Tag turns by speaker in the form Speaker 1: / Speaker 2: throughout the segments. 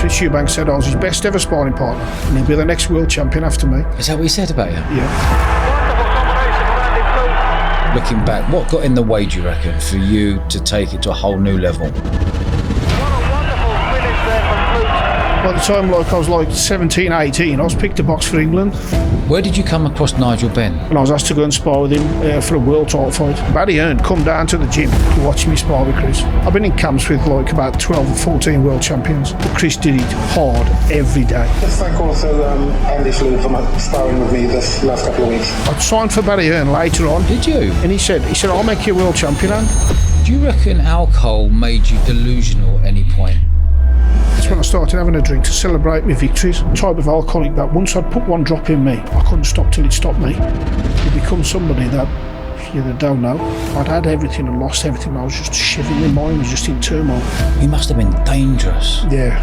Speaker 1: Chris Eubank said I was his best ever sparring partner and he'll be the next world champion after me.
Speaker 2: Is that what he said about you?
Speaker 1: Yeah.
Speaker 2: Looking back, what got in the way, do you reckon, for you to take it to a whole new level?
Speaker 1: By the time I was 17, 18, I was picked to box for England.
Speaker 2: Where did you come across Nigel Benn?
Speaker 1: When I was asked to go and spar with him for a world title fight. Barry Hearn come down to the gym to watch me spar with Chris. I've been in camps with about 12 or 14 world champions, but Chris did it hard every day.
Speaker 3: Let's thank also Andy Flute for sparring with me this last couple of weeks.
Speaker 1: I signed for Barry Hearn later on.
Speaker 2: Did you?
Speaker 1: And he said, I'll make you a world champion, Andy.
Speaker 2: Do you reckon alcohol made you delusional at any point?
Speaker 1: That's when I started having a drink to celebrate my victories. The type of alcoholic that once I'd put one drop in me, I couldn't stop till it stopped me. You become somebody that you don't know. I'd had everything and lost everything. I was just shivering. My mind was just in turmoil.
Speaker 2: You must have been dangerous.
Speaker 1: Yeah,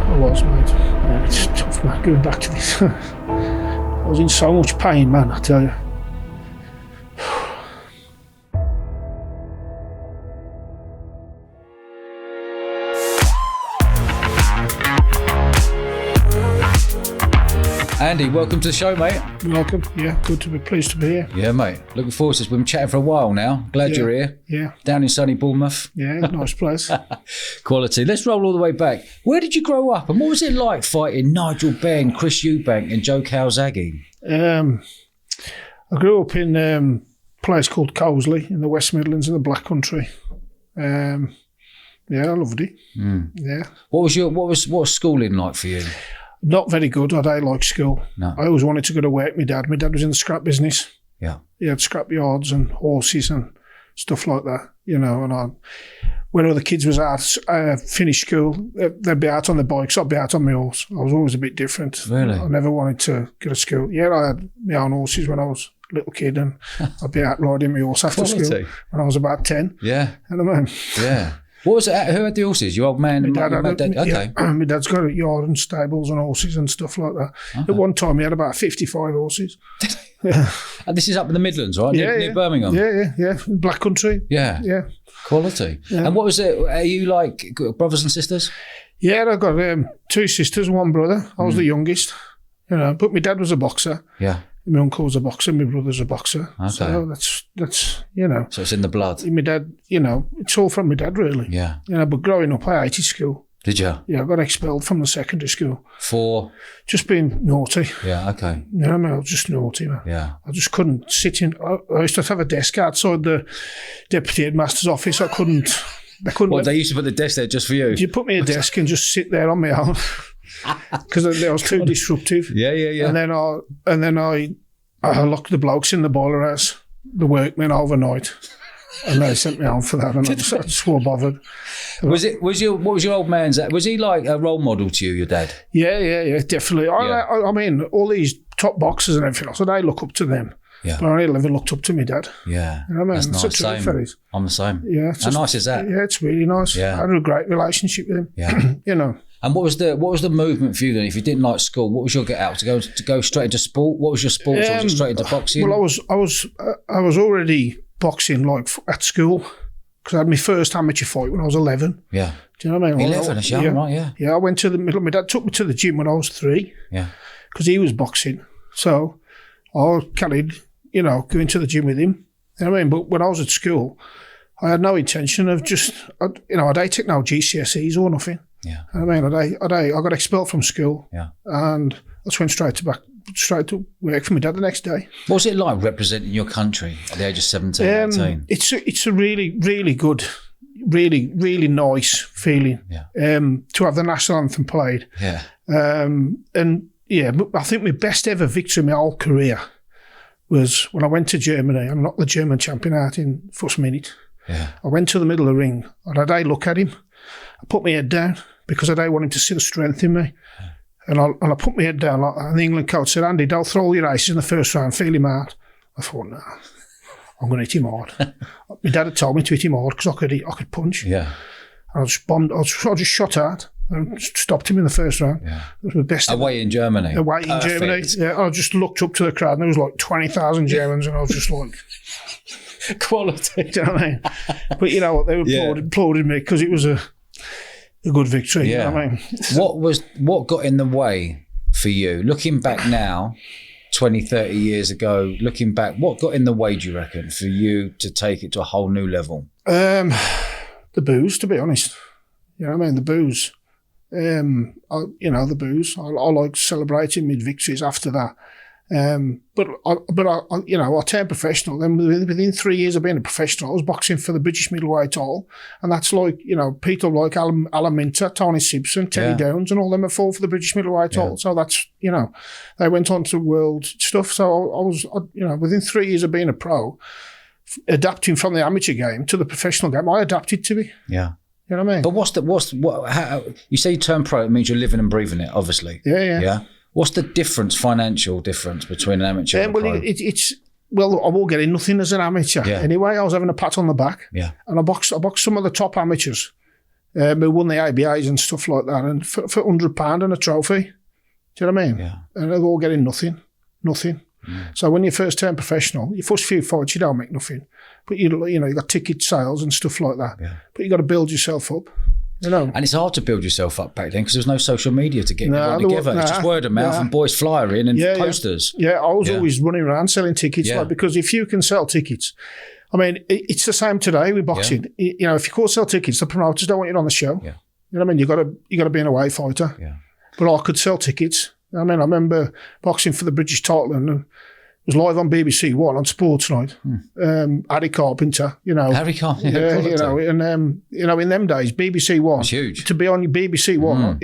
Speaker 1: I was, mate. Yeah, it's tough, man, going back to this. I was in so much pain, man, I tell you.
Speaker 2: Andy, welcome to the show, mate.
Speaker 1: Welcome. Yeah, pleased to be here.
Speaker 2: Yeah, mate. Looking forward to this. We've been chatting for a while now. Glad you're here.
Speaker 1: Yeah.
Speaker 2: Down in sunny Bournemouth.
Speaker 1: Yeah, nice place.
Speaker 2: Quality. Let's roll all the way back. Where did you grow up and what was it like fighting Nigel Benn, Chris Eubank and Joe Calzaghe?
Speaker 1: I grew up in a place called Calzaghe in the West Midlands in the Black Country. Yeah, I loved it. Yeah. What
Speaker 2: was schooling like for you?
Speaker 1: Not very good. I don't like school.
Speaker 2: No.
Speaker 1: I always wanted to go to work. My dad was in the scrap business.
Speaker 2: Yeah.
Speaker 1: He had scrap yards and horses and stuff like that, and when other kids was out, finished school, they'd be out on their bikes, I'd be out on my horse. I was always a bit different.
Speaker 2: Really?
Speaker 1: I never wanted to go to school. Yeah, I had my own horses when I was a little kid and I'd be out riding my horse after school when I was about 10.
Speaker 2: Yeah.
Speaker 1: You know what I mean?
Speaker 2: Yeah. What was it? Who had the horses? Your old man?
Speaker 1: My dad.
Speaker 2: Okay.
Speaker 1: Yeah, my dad's got a yard and stables and horses and stuff like that. Okay. At one time, he had about 55 horses. Yeah.
Speaker 2: And this is up in the Midlands, right? Near Birmingham?
Speaker 1: Yeah. Black Country.
Speaker 2: Yeah.
Speaker 1: Quality.
Speaker 2: Yeah. And what was it? Are you like brothers and sisters?
Speaker 1: Yeah, I've got 2 sisters, 1 brother. I was the youngest, but my dad was a boxer.
Speaker 2: Yeah.
Speaker 1: My uncle was a boxer, my brother's a boxer.
Speaker 2: Okay.
Speaker 1: So that's So
Speaker 2: it's in the blood.
Speaker 1: My dad, it's all from my dad, really.
Speaker 2: Yeah.
Speaker 1: But growing up, I hated school.
Speaker 2: Did you?
Speaker 1: Yeah, I got expelled from the secondary school.
Speaker 2: For?
Speaker 1: Just being naughty.
Speaker 2: Yeah, okay.
Speaker 1: I was just naughty, man.
Speaker 2: Yeah.
Speaker 1: I just couldn't sit in. I used to have a desk outside the deputy headmaster's office. I couldn't.
Speaker 2: They used to put the desk there just for you?
Speaker 1: You put me a desk and just sit there on my own. Because I was too disruptive.
Speaker 2: Yeah.
Speaker 1: And then I locked the blokes in the boiler house, the workmen, overnight, and they sent me home for that. And I just swore bothered.
Speaker 2: What was your old man's? Was he like a role model to you, your dad?
Speaker 1: Yeah, definitely.
Speaker 2: Yeah.
Speaker 1: I mean, all these top boxers and everything else, I look up to them.
Speaker 2: Yeah.
Speaker 1: But I never looked up to my dad.
Speaker 2: Yeah.
Speaker 1: You know what I mean?
Speaker 2: That's nice. Same. I'm the same.
Speaker 1: Yeah.
Speaker 2: How nice is that?
Speaker 1: Yeah, it's really nice.
Speaker 2: Yeah.
Speaker 1: I had a great relationship with him.
Speaker 2: Yeah. And what was the movement for you then? If you didn't like school, what was your get out to go straight into sport? What was your sport? Or was it straight into boxing?
Speaker 1: Well, I was already boxing like at school because I had my first amateur fight when I was 11.
Speaker 2: Yeah.
Speaker 1: Do you know what I mean?
Speaker 2: 11, that's young, right? Yeah.
Speaker 1: Yeah, I went to the middle. My dad took me to the gym when I was 3.
Speaker 2: Yeah.
Speaker 1: Because he was boxing, so I carried going to the gym with him. You know what I mean? But when I was at school, I had no intention of I didn't take no GCSEs or nothing.
Speaker 2: Yeah.
Speaker 1: I mean, I got expelled from school.
Speaker 2: Yeah.
Speaker 1: And I just went straight to work for my dad the next day.
Speaker 2: What was it like representing your country at the age of 17, 18?
Speaker 1: It's a really, really good, really, really nice feeling.
Speaker 2: Yeah.
Speaker 1: To have the national anthem played.
Speaker 2: Yeah.
Speaker 1: But I think my best ever victory in my whole career was when I went to Germany and knocked the German champion out in first minute.
Speaker 2: Yeah.
Speaker 1: I went to the middle of the ring and I look at him. I put my head down because I didn't want him to see the strength in me. And I put my head down like that. And the England coach said, Andy, don't throw all your aces in the first round, feel him out. I thought, no, I'm going to hit him hard. My dad had told me to hit him hard because I could punch.
Speaker 2: Yeah.
Speaker 1: And I just shot out and stopped him in the first round.
Speaker 2: Yeah.
Speaker 1: It was the best.
Speaker 2: Away in Germany.
Speaker 1: Away in Germany. Yeah. I just looked up to the crowd and there was like 20,000 Germans and I was just like...
Speaker 2: Quality.
Speaker 1: Do you know what I mean? But you know what? They applauded me because it was a good victory.
Speaker 2: Yeah.
Speaker 1: You know what I mean?
Speaker 2: What got in the way for you? Looking back now, 20, 30 years ago, looking back, what got in the way, do you reckon, for you to take it to a whole new level?
Speaker 1: The booze, to be honest. You know what I mean? The booze. The booze. I like celebrating mid-victories after that. But I turned professional. Then within 3 years of being a professional, I was boxing for the British middleweight title, and that's like people like Alan Minter, Tony Simpson, Teddy Downs, and all them have fought for the British middleweight title. So that's they went on to world stuff. So I was within 3 years of being a pro, adapting from the amateur game to the professional game, I adapted to it.
Speaker 2: Yeah.
Speaker 1: You know what I mean?
Speaker 2: But how you say you turn pro, it means you're living and breathing it, obviously.
Speaker 1: Yeah.
Speaker 2: What's the financial difference between an amateur and a pro?
Speaker 1: I won't get in nothing as an amateur. Yeah. Anyway, I was having a pat on the back. Yeah. And I boxed some of the top amateurs who won the ABAs and stuff like that, and for £100 and a trophy. Do you know what I mean? Yeah. And they're all getting nothing. So when you first turn professional, your first few fights, you don't make nothing. But you got ticket sales and stuff like that. Yeah. But you got to build yourself up. And
Speaker 2: it's hard to build yourself up back then because there was no social media to get everyone together. It's just word of mouth and boys flyer in and posters.
Speaker 1: Yeah, I was always running around selling tickets because if you can sell tickets, I mean, it's the same today with boxing. Yeah. If you can't sell tickets, the promoters don't want you on the show. Yeah. You know what I mean? You got to be an away fighter. Yeah. But I could sell tickets. I mean, I remember boxing for the British title and it was live on BBC One on Sports Night. Harry Carpenter,
Speaker 2: Harry Carpenter,
Speaker 1: in them days, BBC One.
Speaker 2: It's huge.
Speaker 1: To be on your BBC One,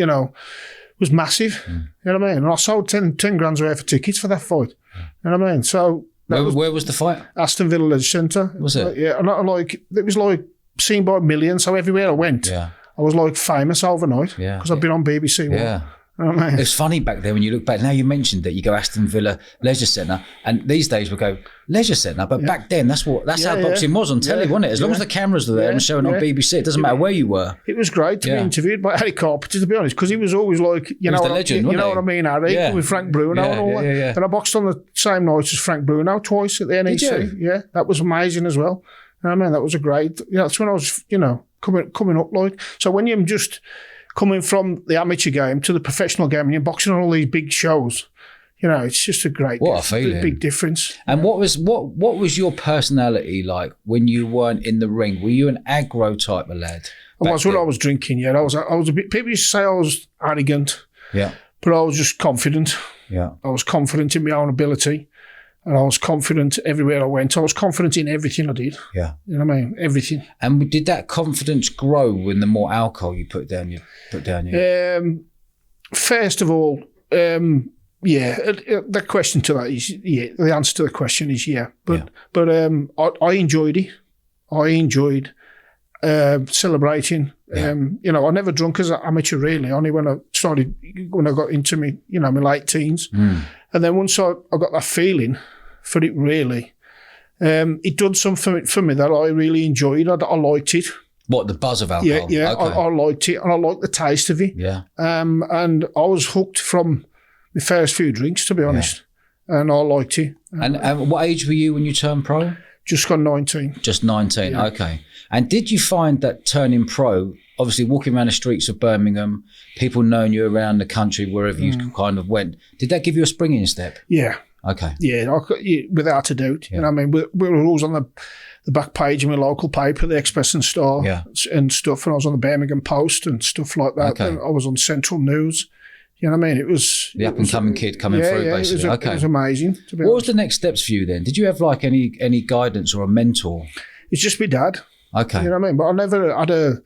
Speaker 1: was massive. You know what I mean? And I sold 10 grand's worth of tickets for that fight. You know what I mean? So
Speaker 2: where was the fight?
Speaker 1: Aston Villa Leisure Centre.
Speaker 2: Was it?
Speaker 1: Yeah, and it was like seen by millions. So everywhere I went, I was like famous overnight because I've been on BBC One. Yeah. Oh,
Speaker 2: it's funny back there when you look back. Now you mentioned that you go Aston Villa Leisure Centre, and these days we go Leisure Centre. But back then, that's how boxing was on telly, wasn't it? As long as the cameras were there and showing on BBC, it doesn't matter where you were.
Speaker 1: It was great to be interviewed by Harry Carpenter, to be honest, because he was always like,
Speaker 2: the legend,
Speaker 1: what I mean, Harry, with Frank Bruno and all that. Yeah. And I boxed on the same night as Frank Bruno twice at the NEC. Did you? Yeah, that was amazing as well. I mean, that was a great. That's when I was, coming up like. So when you're just coming from the amateur game to the professional game and you're boxing on all these big shows, it's just a great big difference.
Speaker 2: And what was your personality like when you weren't in the ring? Were you an aggro type of lad?
Speaker 1: That's what I was drinking, I was a bit, people used to say I was arrogant, but I was just confident. Yeah. I was confident in my own ability. And I was confident everywhere I went. I was confident in everything I did. Yeah. You know what I mean? Everything.
Speaker 2: And did that confidence grow when the more alcohol you put down you?
Speaker 1: First of all, the question to that is the answer to the question is But I enjoyed it. I enjoyed celebrating. I never drunk as an amateur really, only when I got into my late teens. And then once I got that feeling for it really, it done something for me that I really enjoyed. I liked it.
Speaker 2: What, the buzz of alcohol?
Speaker 1: Yeah, okay. I liked it and I liked the taste of it. Yeah. And I was hooked from my first few drinks, to be honest. And I liked it.
Speaker 2: And what age were you when you turned pro?
Speaker 1: Just got 19.
Speaker 2: Just 19, okay. And did you find that turning pro, obviously walking around the streets of Birmingham, people knowing you around the country, wherever you kind of went, did that give you a spring in your step?
Speaker 1: Yeah.
Speaker 2: Okay.
Speaker 1: Yeah, without a doubt. You know what I mean? We were always on the back page of my local paper, the Express and Star and stuff, and I was on the Birmingham Post and stuff like that. Okay. And I was on Central News. You know what I mean? It was
Speaker 2: the up-and-coming kid coming through, basically.
Speaker 1: It was amazing, to be honest.
Speaker 2: What was the next steps for you then? Did you have like any guidance or a mentor?
Speaker 1: It's just my dad.
Speaker 2: Okay.
Speaker 1: You know what I mean? But I never had a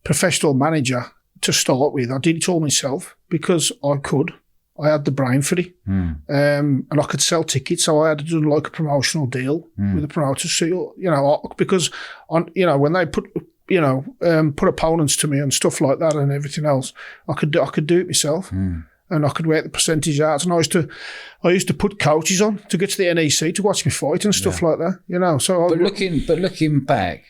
Speaker 1: professional manager to start with. I did it all myself because I could. I had the brain for it. And I could sell tickets, so I had to do like a promotional deal with the promoters. So, because when they put opponents to me and stuff like that and everything else, I could do it myself. And I could work the percentage out. And I used to put coaches on to get to the NEC to watch me fight and stuff like that. So
Speaker 2: looking back,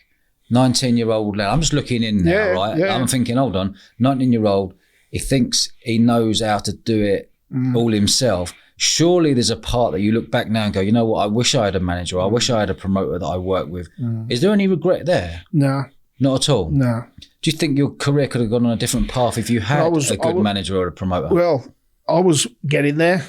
Speaker 2: 19-year-old lad, I'm just looking in now, right? Yeah. I'm thinking, hold on, 19-year-old, he thinks he knows how to do it all himself. Surely there's a part that you look back now and go, you know what, I wish I had a manager, or I wish I had a promoter that I work with. Is there any regret there?
Speaker 1: No.
Speaker 2: Not at all?
Speaker 1: No.
Speaker 2: Do you think your career could have gone on a different path if you had a good manager or a promoter?
Speaker 1: Well, I was getting there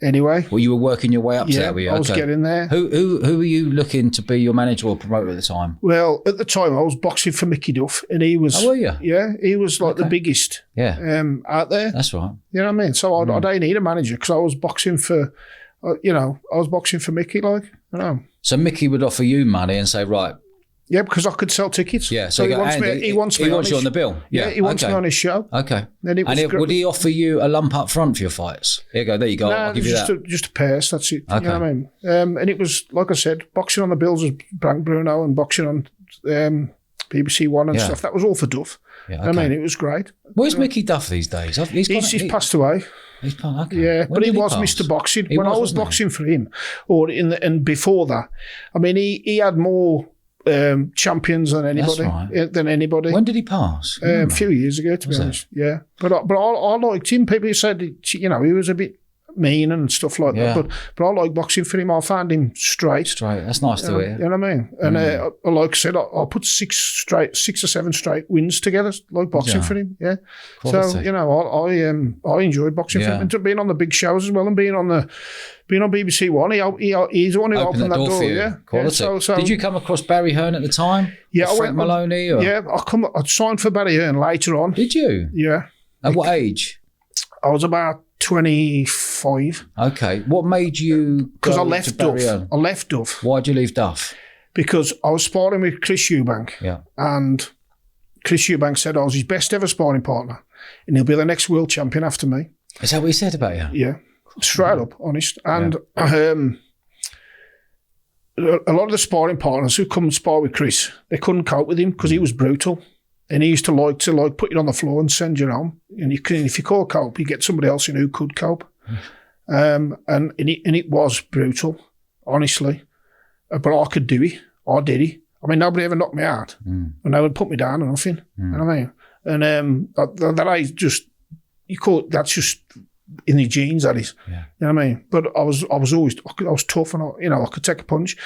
Speaker 1: anyway.
Speaker 2: Well, you were working your way up to that, were you?
Speaker 1: I was getting there.
Speaker 2: Who were you looking to be your manager or promoter at the time?
Speaker 1: Well, at the time, I was boxing for Mickey Duff, and he was...
Speaker 2: Oh, were you?
Speaker 1: Yeah, he was like the biggest out there.
Speaker 2: That's right.
Speaker 1: You know what I mean? So I didn't need a manager because I was boxing for, I was boxing for Mickey, like, you know.
Speaker 2: So Mickey would offer you money and say, right...
Speaker 1: Yeah, because I could sell tickets.
Speaker 2: Yeah,
Speaker 1: so he wants me
Speaker 2: you on the bill.
Speaker 1: Yeah, he wants me on his show.
Speaker 2: Okay. Would he offer you a lump up front for your fights? There you go. I'll give you that.
Speaker 1: Just a purse, that's it.
Speaker 2: Okay.
Speaker 1: You know what I mean? And it was, like I said, boxing on the bills was Frank Bruno and boxing on BBC One and stuff. That was all for Duff.
Speaker 2: Yeah, okay.
Speaker 1: I mean, it was great.
Speaker 2: Where's Mickey Duff these days?
Speaker 1: He's passed away.
Speaker 2: He's passed, okay.
Speaker 1: Yeah, but he was Mr. Boxing. When I was boxing for him, and before that, I mean, he had more champions than anybody.
Speaker 2: That's right. When did he pass?
Speaker 1: A few years ago, to be honest. Yeah, but I liked him. People said, he was a bit mean and stuff like that. But I like boxing for him. I found him straight.
Speaker 2: That's nice to hear.
Speaker 1: You know what I mean? And like I said, I put 6 or 7 straight wins together, like boxing for him. Yeah. Quality. So I enjoyed boxing for him, and being on the big shows as well, and being on BBC One. He's the one who opened that door. Yeah.
Speaker 2: Quality.
Speaker 1: Yeah, so
Speaker 2: did you come across Barry Hearn at the time?
Speaker 1: Yeah,
Speaker 2: I went Maloney. Or?
Speaker 1: Yeah, I signed for Barry Hearn later on.
Speaker 2: Did you?
Speaker 1: Yeah.
Speaker 2: At what age?
Speaker 1: I was about 25.
Speaker 2: Okay. What made you
Speaker 1: Because I left Duff.
Speaker 2: Why'd you leave Duff?
Speaker 1: Because I was sparring with Chris Eubank.
Speaker 2: Yeah.
Speaker 1: And Chris Eubank said I was his best ever sparring partner, and he'll be the next world champion after me.
Speaker 2: Is that what he said about you?
Speaker 1: Yeah. Straight up, honest. And a lot of the sparring partners who come and spar with Chris, they couldn't cope with him because he was brutal. And he used to like put you on the floor and send you home. And if you can't cope, you get somebody else in who could cope. And it was brutal, honestly. But I could do it. I did it. I mean, nobody ever knocked me out. And they would put me down or nothing. You know what I mean? And that's just in the genes, that is.
Speaker 2: Yeah.
Speaker 1: You know what I mean? But I was tough, and I could take a punch.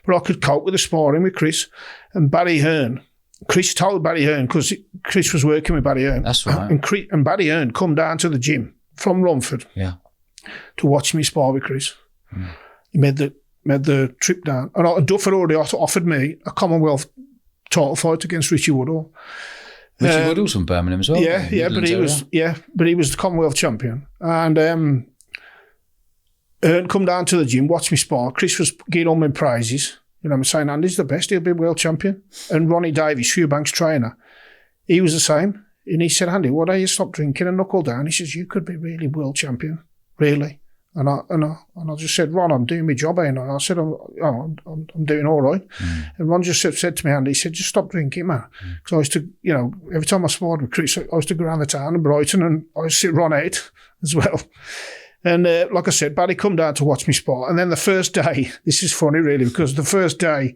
Speaker 1: But I could cope with the sparring with Chris. And Barry Hearn, Chris told Barry Hearn, because Chris was working with Barry Hearn.
Speaker 2: That's right.
Speaker 1: And Barry Hearn come down to the gym from Romford to watch me spar with Chris. He made the trip down. And Duff had already offered me a Commonwealth title fight against Richie Woodall.
Speaker 2: Richie Woodall's from Birmingham as well.
Speaker 1: But he was the Commonwealth champion. And Hearn come down to the gym, watch me spar. Chris was getting all my prizes. You know, I'm saying, Andy's the best, he'll be world champion. And Ronnie Davies, Eubank's trainer, he was the same. And he said, Andy, why don't you stop drinking and knuckle down? He says, you could be really world champion, really. And I just said, Ron, I'm doing my job, ain't I? I said, I'm doing all right. And Ron just said to me, Andy, he said, just stop drinking, man. Because I used to, every time I sparred with Chris, I used to go around the town in Brighton and I used to sit Ron out as well. And like I said, Barry come down to watch me spar. And then the first day, this is funny really, because the first day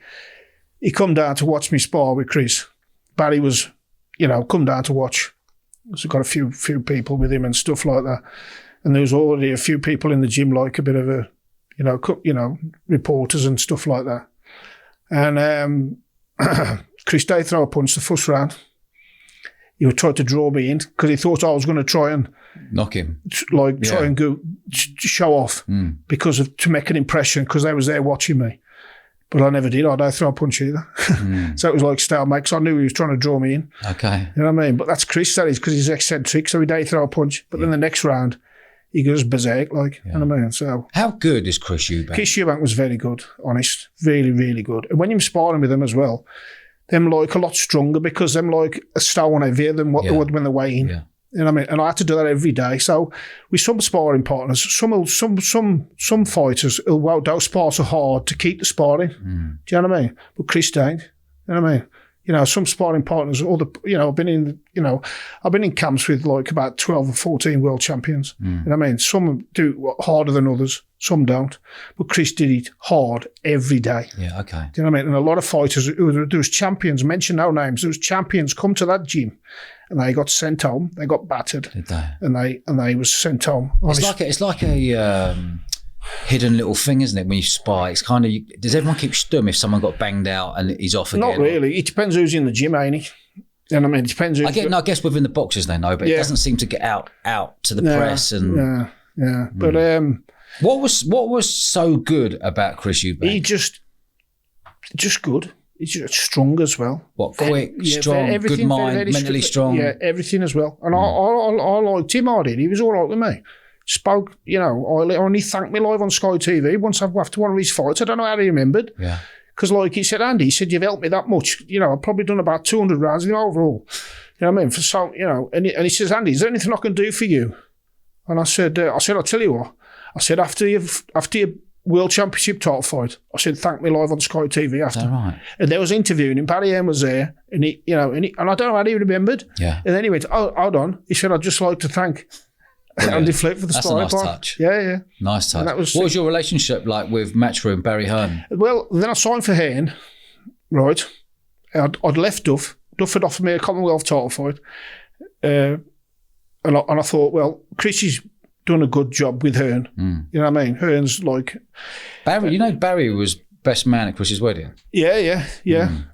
Speaker 1: he come down to watch me spar with Chris, Barry was, come down to watch. So got a few people with him and stuff like that. And there was already a few people in the gym, like a bit of a, reporters and stuff like that. And Chris Day throw a punch the first round. He would try to draw me in because he thought I was going to try and
Speaker 2: knock him,
Speaker 1: try and go show off to make an impression because they was there watching me. But I never did. I don't throw a punch either. So it was like stalemate because I knew he was trying to draw me in.
Speaker 2: Okay.
Speaker 1: You know what I mean? But that's Chris, that is, because he's eccentric, so he don't throw a punch. But then the next round, he goes berserk, you know what I mean? So
Speaker 2: how good is Chris Eubank?
Speaker 1: Chris Eubank was very good, honest. Really, really good. And when you're sparring with him as well, them a lot stronger because them a stone heavier than what they would when they weigh in. Yeah. You know what I mean? And I had to do that every day. So with some sparring partners, some fighters will don't spar so hard to keep the sparring. Do you know what I mean? But Chris don't. You know what I mean? Some sparring partners, I've been in camps with about 12 or 14 world champions. You know what I mean? Some do harder than others, some don't. But Chris did it hard every day.
Speaker 2: Yeah, okay.
Speaker 1: Do you know what I mean? And a lot of fighters, there was champions, mention no names, there was champions come to that gym and they got sent home, they got battered.
Speaker 2: Did they?
Speaker 1: And they was sent home.
Speaker 2: It's like a hidden little thing, isn't it? When you spar, it's kind of, does everyone keep stum if someone got banged out and he's off again?
Speaker 1: Not really. It depends who's in the gym, ain't it? You know what I mean? It depends.
Speaker 2: I guess within the boxes they know, but it doesn't seem to get out to the press. And
Speaker 1: But
Speaker 2: what was so good about Chris Eubank?
Speaker 1: He just good. He's just strong as well.
Speaker 2: What, quick, strong, good mind, very mentally strong.
Speaker 1: Yeah, everything as well. And I liked him. I did. He was all right with me. Spoke, I only thanked me live on Sky TV once after one of his fights. I don't know how he remembered.
Speaker 2: Yeah.
Speaker 1: Because like he said, Andy, he said, you've helped me that much. I've probably done about 200 rounds in the overall. You know what I mean? And he says, Andy, is there anything I can do for you? And I said, I'll tell you what. I said, after your World Championship title fight, I said, thank me live on Sky TV after.
Speaker 2: Is that right?
Speaker 1: And there was interviewing him. Barry Hearn was there, and and I don't know how he remembered.
Speaker 2: Yeah.
Speaker 1: And then he went, oh, hold on. He said, I'd just like to thank Andy Flute for the sparring.
Speaker 2: That's a nice touch.
Speaker 1: Yeah.
Speaker 2: Nice touch. What was your relationship like with Matchroom Barry Hearn?
Speaker 1: Well, then I signed for Hearn, right? I'd left Duff. Duff had offered me a Commonwealth title fight. And I thought, well, Chris is done a good job with Hearn. You know what I mean? Hearn's like...
Speaker 2: Barry, Barry was best man at Chris's wedding. Yeah.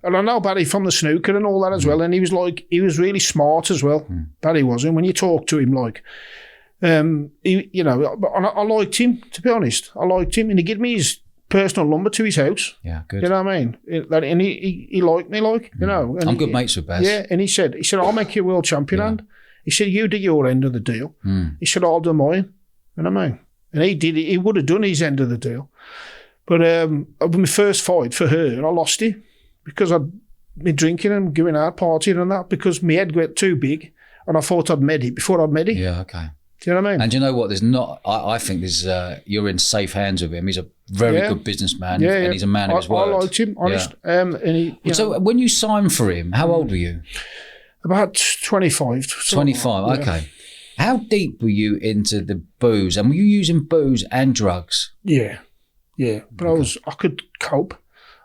Speaker 2: And I know Barry from the snooker and all that as well. And he was really smart as well. Barry was. And when you talk to him, I liked him, to be honest. I liked him. And he gave me his personal number to his house. Yeah, good.
Speaker 1: You know what I mean? And he liked me, And
Speaker 2: I'm good mates with Baz.
Speaker 1: Yeah, and he said, I'll make you world champion, and he said, you do your end of the deal. He said, I'll do mine. You know what I mean? And he did it. He would have done his end of the deal. But my first fight for her, I lost it because I'd been drinking and going out, partying and that, because my head got too big and I thought I'd made it before I'd made it.
Speaker 2: Yeah, okay.
Speaker 1: Do you know what I mean?
Speaker 2: And you know what? I think you're in safe hands with him. He's a very good businessman, and he's a man of his word.
Speaker 1: I liked him, honest.
Speaker 2: Yeah. So when you signed for him, how old were you?
Speaker 1: About 25.
Speaker 2: 25, okay. How deep were you into the booze? And were you using booze and drugs?
Speaker 1: Yeah. But I could cope.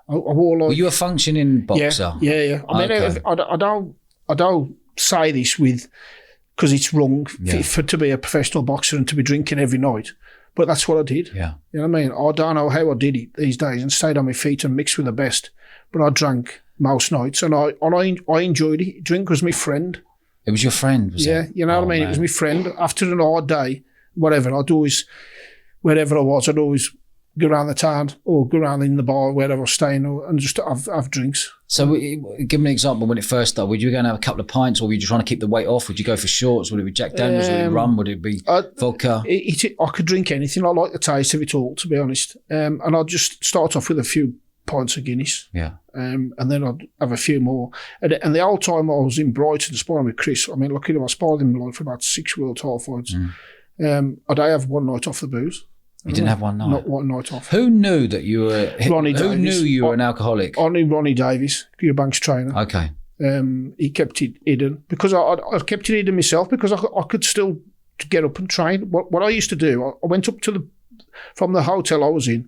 Speaker 1: I wore like...
Speaker 2: Were you a functioning boxer?
Speaker 1: Yeah. I mean, I don't say this because it's wrong to be a professional boxer and to be drinking every night. But that's what I did.
Speaker 2: Yeah.
Speaker 1: You know what I mean? I don't know how I did it these days and stayed on my feet and mixed with the best. But I drank most nights and I enjoyed it. Drink was my friend.
Speaker 2: It was your friend, was it?
Speaker 1: You know what I mean? Man. It was my friend. After an hard day, whatever, wherever I was, I'd always go around the town or go around in the bar, wherever I was staying, and just have drinks.
Speaker 2: So give me an example when it first started. Would you go and have a couple of pints, or were you trying to keep the weight off? Would you go for shorts? Would it be Jack Daniels? Would it be rum? Would it be vodka?
Speaker 1: I could drink anything. I like the taste of it all, to be honest. And I'd just start off with a few pints of Guinness.
Speaker 2: Yeah.
Speaker 1: And then I'd have a few more. And the whole time I was in Brighton sparring with Chris, I mean, luckily I sparred him for about 6 world title fights. I'd have one night off the booze.
Speaker 2: You didn't have one night?
Speaker 1: Not one night off.
Speaker 2: Who knew that you were...
Speaker 1: Ronnie Davis.
Speaker 2: Who knew you were an alcoholic?
Speaker 1: Only Ronnie Davis, Eubank's trainer.
Speaker 2: Okay.
Speaker 1: He kept it hidden. Because I kept it hidden myself because I could still get up and train. What I used to do, I went up from the hotel I was in,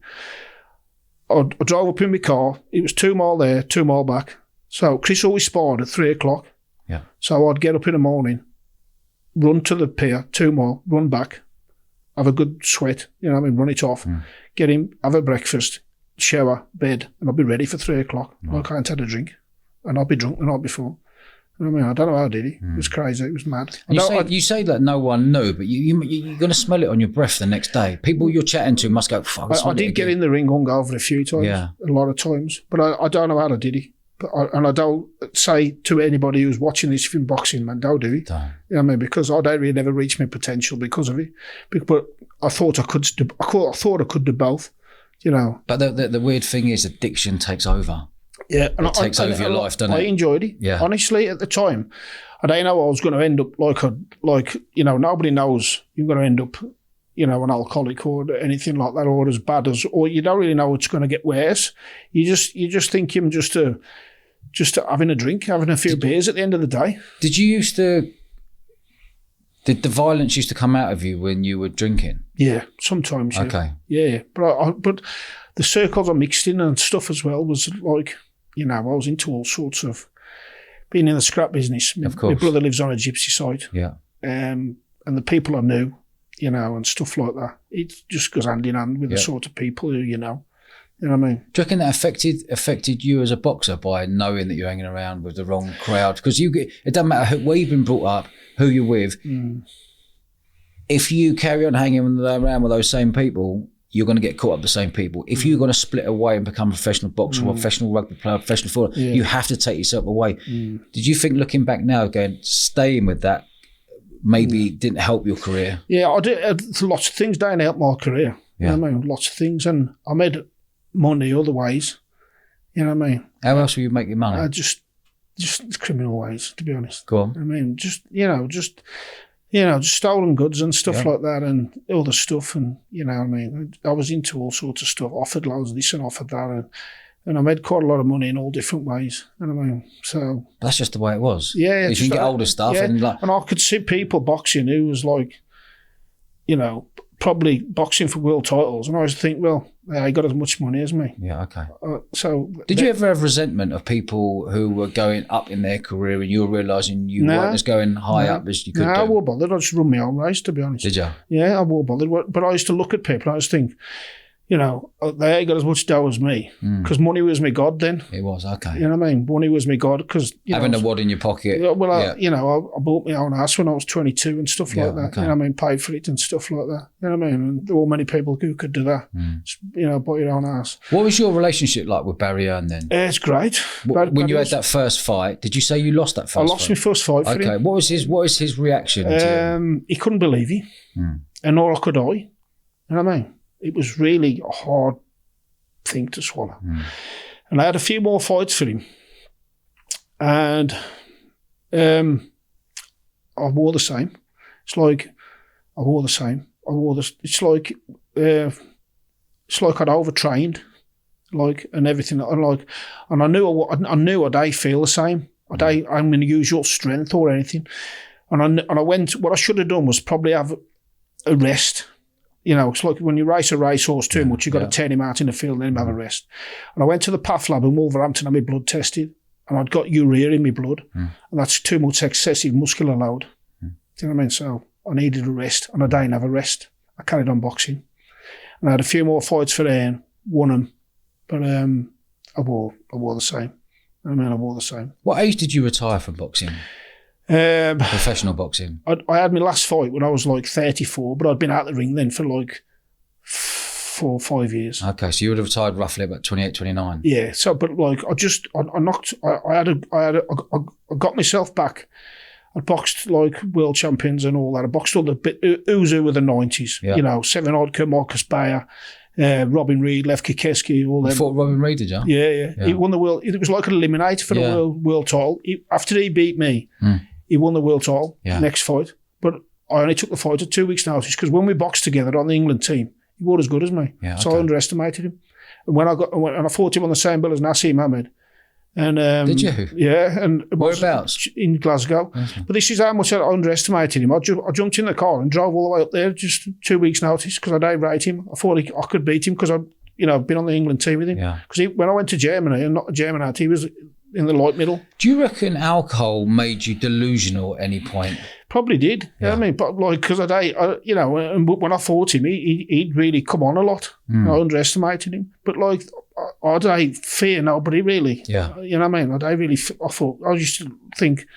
Speaker 1: I drove up in my car. It was 2 mile there, 2 mile back. So Chris always sparred at 3 o'clock.
Speaker 2: Yeah.
Speaker 1: So I'd get up in the morning, run to the pier, 2 mile, run back, have a good sweat, run it off, get him, have a breakfast, shower, bed, and I'll be ready for 3 o'clock. Right. I can't have a drink, and I'll be drunk the night before. I don't know how I did it. It was crazy. It was mad.
Speaker 2: You say that no one knew, but you're going to smell it on your breath the next day. People you're chatting to must go, fuck, I did
Speaker 1: get in the ring hungover a few times, a lot of times, but I don't know how I did it. And I don't say to anybody who's watching this in boxing, man, don't do it.
Speaker 2: Don't.
Speaker 1: You know what I mean? Because I don't really never reach my potential because of it. But I thought I could do both,
Speaker 2: But the weird thing is addiction takes over.
Speaker 1: Yeah.
Speaker 2: And it takes over your life, doesn't it?
Speaker 1: I enjoyed it.
Speaker 2: Yeah.
Speaker 1: Honestly, at the time, I didn't know I was going to end up nobody knows you're going to end up, an alcoholic or anything like that, or as bad as, or you don't really know it's going to get worse. You just think you're just having a drink, having a few beers at the end of the day. Did
Speaker 2: the violence used to come out of you when you were drinking?
Speaker 1: Yeah, sometimes. Yeah.
Speaker 2: Okay.
Speaker 1: Yeah, but the circles I mixed in and stuff as well was like, I was into all sorts of being in the scrap business.
Speaker 2: Of course.
Speaker 1: My brother lives on a gypsy site.
Speaker 2: Yeah.
Speaker 1: And the people I knew, and stuff like that. It just goes hand in hand with the sort of people who you know. You know what I mean?
Speaker 2: Do you reckon that affected you as a boxer by knowing that you're hanging around with the wrong crowd? Because it doesn't matter where you've been brought up, who you're with. If you carry on hanging around with those same people, you're going to get caught up with the same people. If you're going to split away and become a professional boxer or a professional rugby player, professional footballer, you have to take yourself away. Did you think, looking back now, staying with that maybe didn't help your career?
Speaker 1: Yeah, I did. Lots of things didn't help my career.
Speaker 2: Yeah.
Speaker 1: You know what I mean? Lots of things. And I made money other ways. You know what I mean?
Speaker 2: How else were you making money?
Speaker 1: Just criminal ways, to be honest.
Speaker 2: Go on.
Speaker 1: I mean, just stolen goods and stuff like that, and all the stuff. And you know what I mean? I was into all sorts of stuff. Offered loads of this and offered that, and I made quite a lot of money in all different ways. You know what I mean? So
Speaker 2: that's just the way it was.
Speaker 1: Yeah.
Speaker 2: You can get older stuff, and
Speaker 1: I could see people boxing who was like, you know, probably boxing for world titles, and I always think, well, he got as much money as me.
Speaker 2: Yeah, okay.
Speaker 1: So
Speaker 2: did you ever have resentment of people who were going up in their career and you were realising you weren't as going high up as you could do?
Speaker 1: I wasn't bothered. I just run my own race, to be honest.
Speaker 2: Did you?
Speaker 1: Yeah, I wasn't bothered. But I used to look at people and I used to think, you know, they ain't got as much dough as me, because money was my god then.
Speaker 2: It was, okay.
Speaker 1: You know what I mean? Money was my god, because
Speaker 2: having a wad in your pocket.
Speaker 1: Well, I bought my own house when I was 22 and stuff like that.
Speaker 2: Okay.
Speaker 1: You know what I mean? Paid for it and stuff like that. You know what I mean? And there were many people who could do that. You know, buy your own house.
Speaker 2: What was your relationship like with Barry Hearn then?
Speaker 1: It's great.
Speaker 2: When you had that first fight, did you say you lost that first fight?
Speaker 1: I lost my first fight for him.
Speaker 2: Okay. What was his reaction to
Speaker 1: he couldn't believe it. And nor could I. You know what I mean? It was really a hard thing to swallow. And I had a few more fights for him, and I wore the same. It's like I wore the same. It's like I'd overtrained, and everything. And I knew I'd feel the same. I'm in the usual strength or anything. And I went. What I should have done was probably have a rest. You know, it's like when you race a racehorse too much, you've got to turn him out in the field and let him have a rest. And I went to the path lab in Wolverhampton and had my blood tested, and I'd got urea in my blood, and that's too much excessive muscular load. Do you know what I mean? So I needed a rest, and I didn't have a rest. I carried on boxing. And I had a few more fights for Hearn, won them, but I wore the same. I wore the same.
Speaker 2: What age did you retire from boxing? Professional boxing.
Speaker 1: I had my last fight when I was like 34, but I'd been out the ring then for like 4 or 5 years.
Speaker 2: Okay, so you would have retired roughly about 28, 29.
Speaker 1: Yeah. So, but like I got myself back. I boxed like world champions and all that. I boxed all the who's who of the 90s. Yeah. You know, Seven Oddker, Marcus Bayer, Robin Reed, Lev Kikeski, all them.
Speaker 2: You fought Robin Reed, did you?
Speaker 1: Yeah. He won the world. It was like an eliminator for the world title. After he beat me, he won the world title next fight. But I only took the fight at 2 weeks' notice, because when we boxed together on the England team, he wasn't as good as me. Yeah, so I underestimated him. And when I fought him on the same bill as Nassim Ahmed. And
Speaker 2: did you?
Speaker 1: Yeah. And
Speaker 2: whereabouts?
Speaker 1: In Glasgow. Okay. But this is how much I underestimated him. I jumped in the car and drove all the way up there just 2 weeks' notice, because I didn't rate him. I thought I could beat him because I've been on the England team with him. Because when I went to Germany, and not a German, he was in the light middle.
Speaker 2: Do you reckon alcohol made you delusional at any point?
Speaker 1: Probably did. Yeah. I mean, but like, because when I fought him, he'd really come on a lot. I underestimated him. But like, I fear nobody really. Yeah. You know what I mean? I used to think,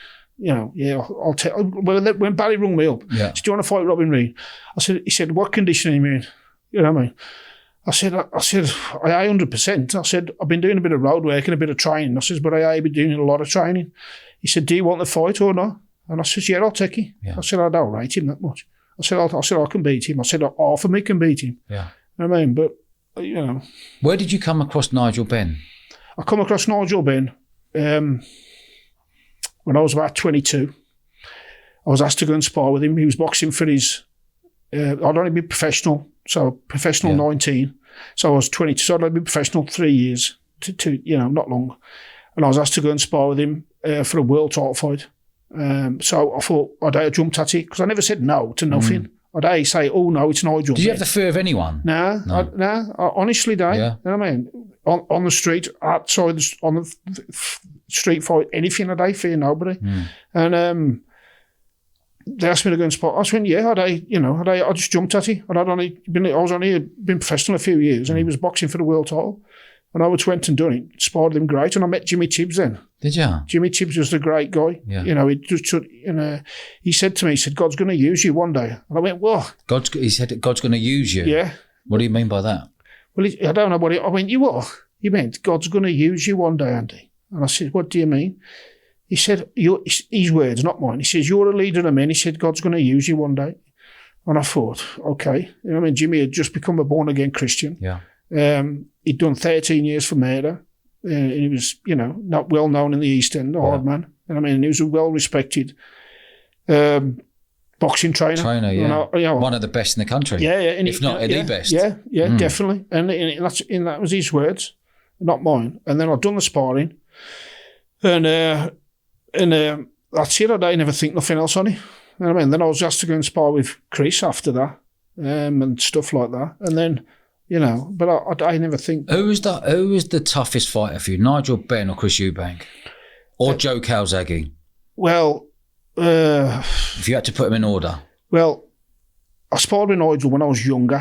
Speaker 1: I'll tell. When Barry rung me up, said, do you want to fight Robin Reed? He said, what condition are you in? You know what I mean? I said, 100%. I said, I've been doing a bit of road work and a bit of training. I said, but I've been doing a lot of training. He said, do you want the fight or not? And I said, yeah, I'll take it. Yeah. I said, I don't rate him that much. I said, I can beat him. I said, half of me can beat him. Yeah. You know what I mean? But,
Speaker 2: Where did you come across Nigel Benn?
Speaker 1: I come across Nigel Benn when I was about 22. I was asked to go and spar with him. He was boxing for his... I'd only been professional, so professional 19. So I was 22, so I'd only been professional 3 years, not long. And I was asked to go and spar with him for a world title fight. So I thought I'd jumped at it, because I never said no to nothing. I'd say, oh no, it's Nigel.
Speaker 2: Did you have the fear of anyone?
Speaker 1: No. I honestly don't. Yeah. You know what I mean? On the street, outside, on the street fight, anything, I fear nobody. And they asked me to go and spar. I went, yeah, I just jumped at it. I was only been professional a few years, and he was boxing for the world title. And I went and done it, sparred him great, and I met Jimmy Tibbs then.
Speaker 2: Did you?
Speaker 1: Jimmy Tibbs was the great guy.
Speaker 2: Yeah.
Speaker 1: He said to me, God's going to use you one day. And I went, what?
Speaker 2: He said God's going to use you?
Speaker 1: Yeah.
Speaker 2: What do you mean by that?
Speaker 1: Well, I don't know what I went, you what? He meant, God's going to use you one day, Andy. And I said, what do you mean? He said, his words, not mine. He says, you're a leader of men. He said, God's going to use you one day. And I thought, okay. Jimmy had just become a born-again Christian.
Speaker 2: Yeah.
Speaker 1: He'd done 13 years for murder. He was, not well known in the East End, a hard man. And he was a well-respected boxing trainer.
Speaker 2: Yeah. One of the best in the country.
Speaker 1: Yeah.
Speaker 2: If not the best.
Speaker 1: Yeah, definitely. And that was his words, not mine. And then I'd done the sparring. And that's it. I never think nothing else on it. Then I was asked to go and spar with Chris after that, and stuff like that. And then, but I never think.
Speaker 2: Who was the toughest fighter for you, Nigel Benn or Chris Eubank? Or Joe Calzaghe?
Speaker 1: Well,
Speaker 2: if you had to put them in order.
Speaker 1: Well, I sparred with Nigel when I was younger.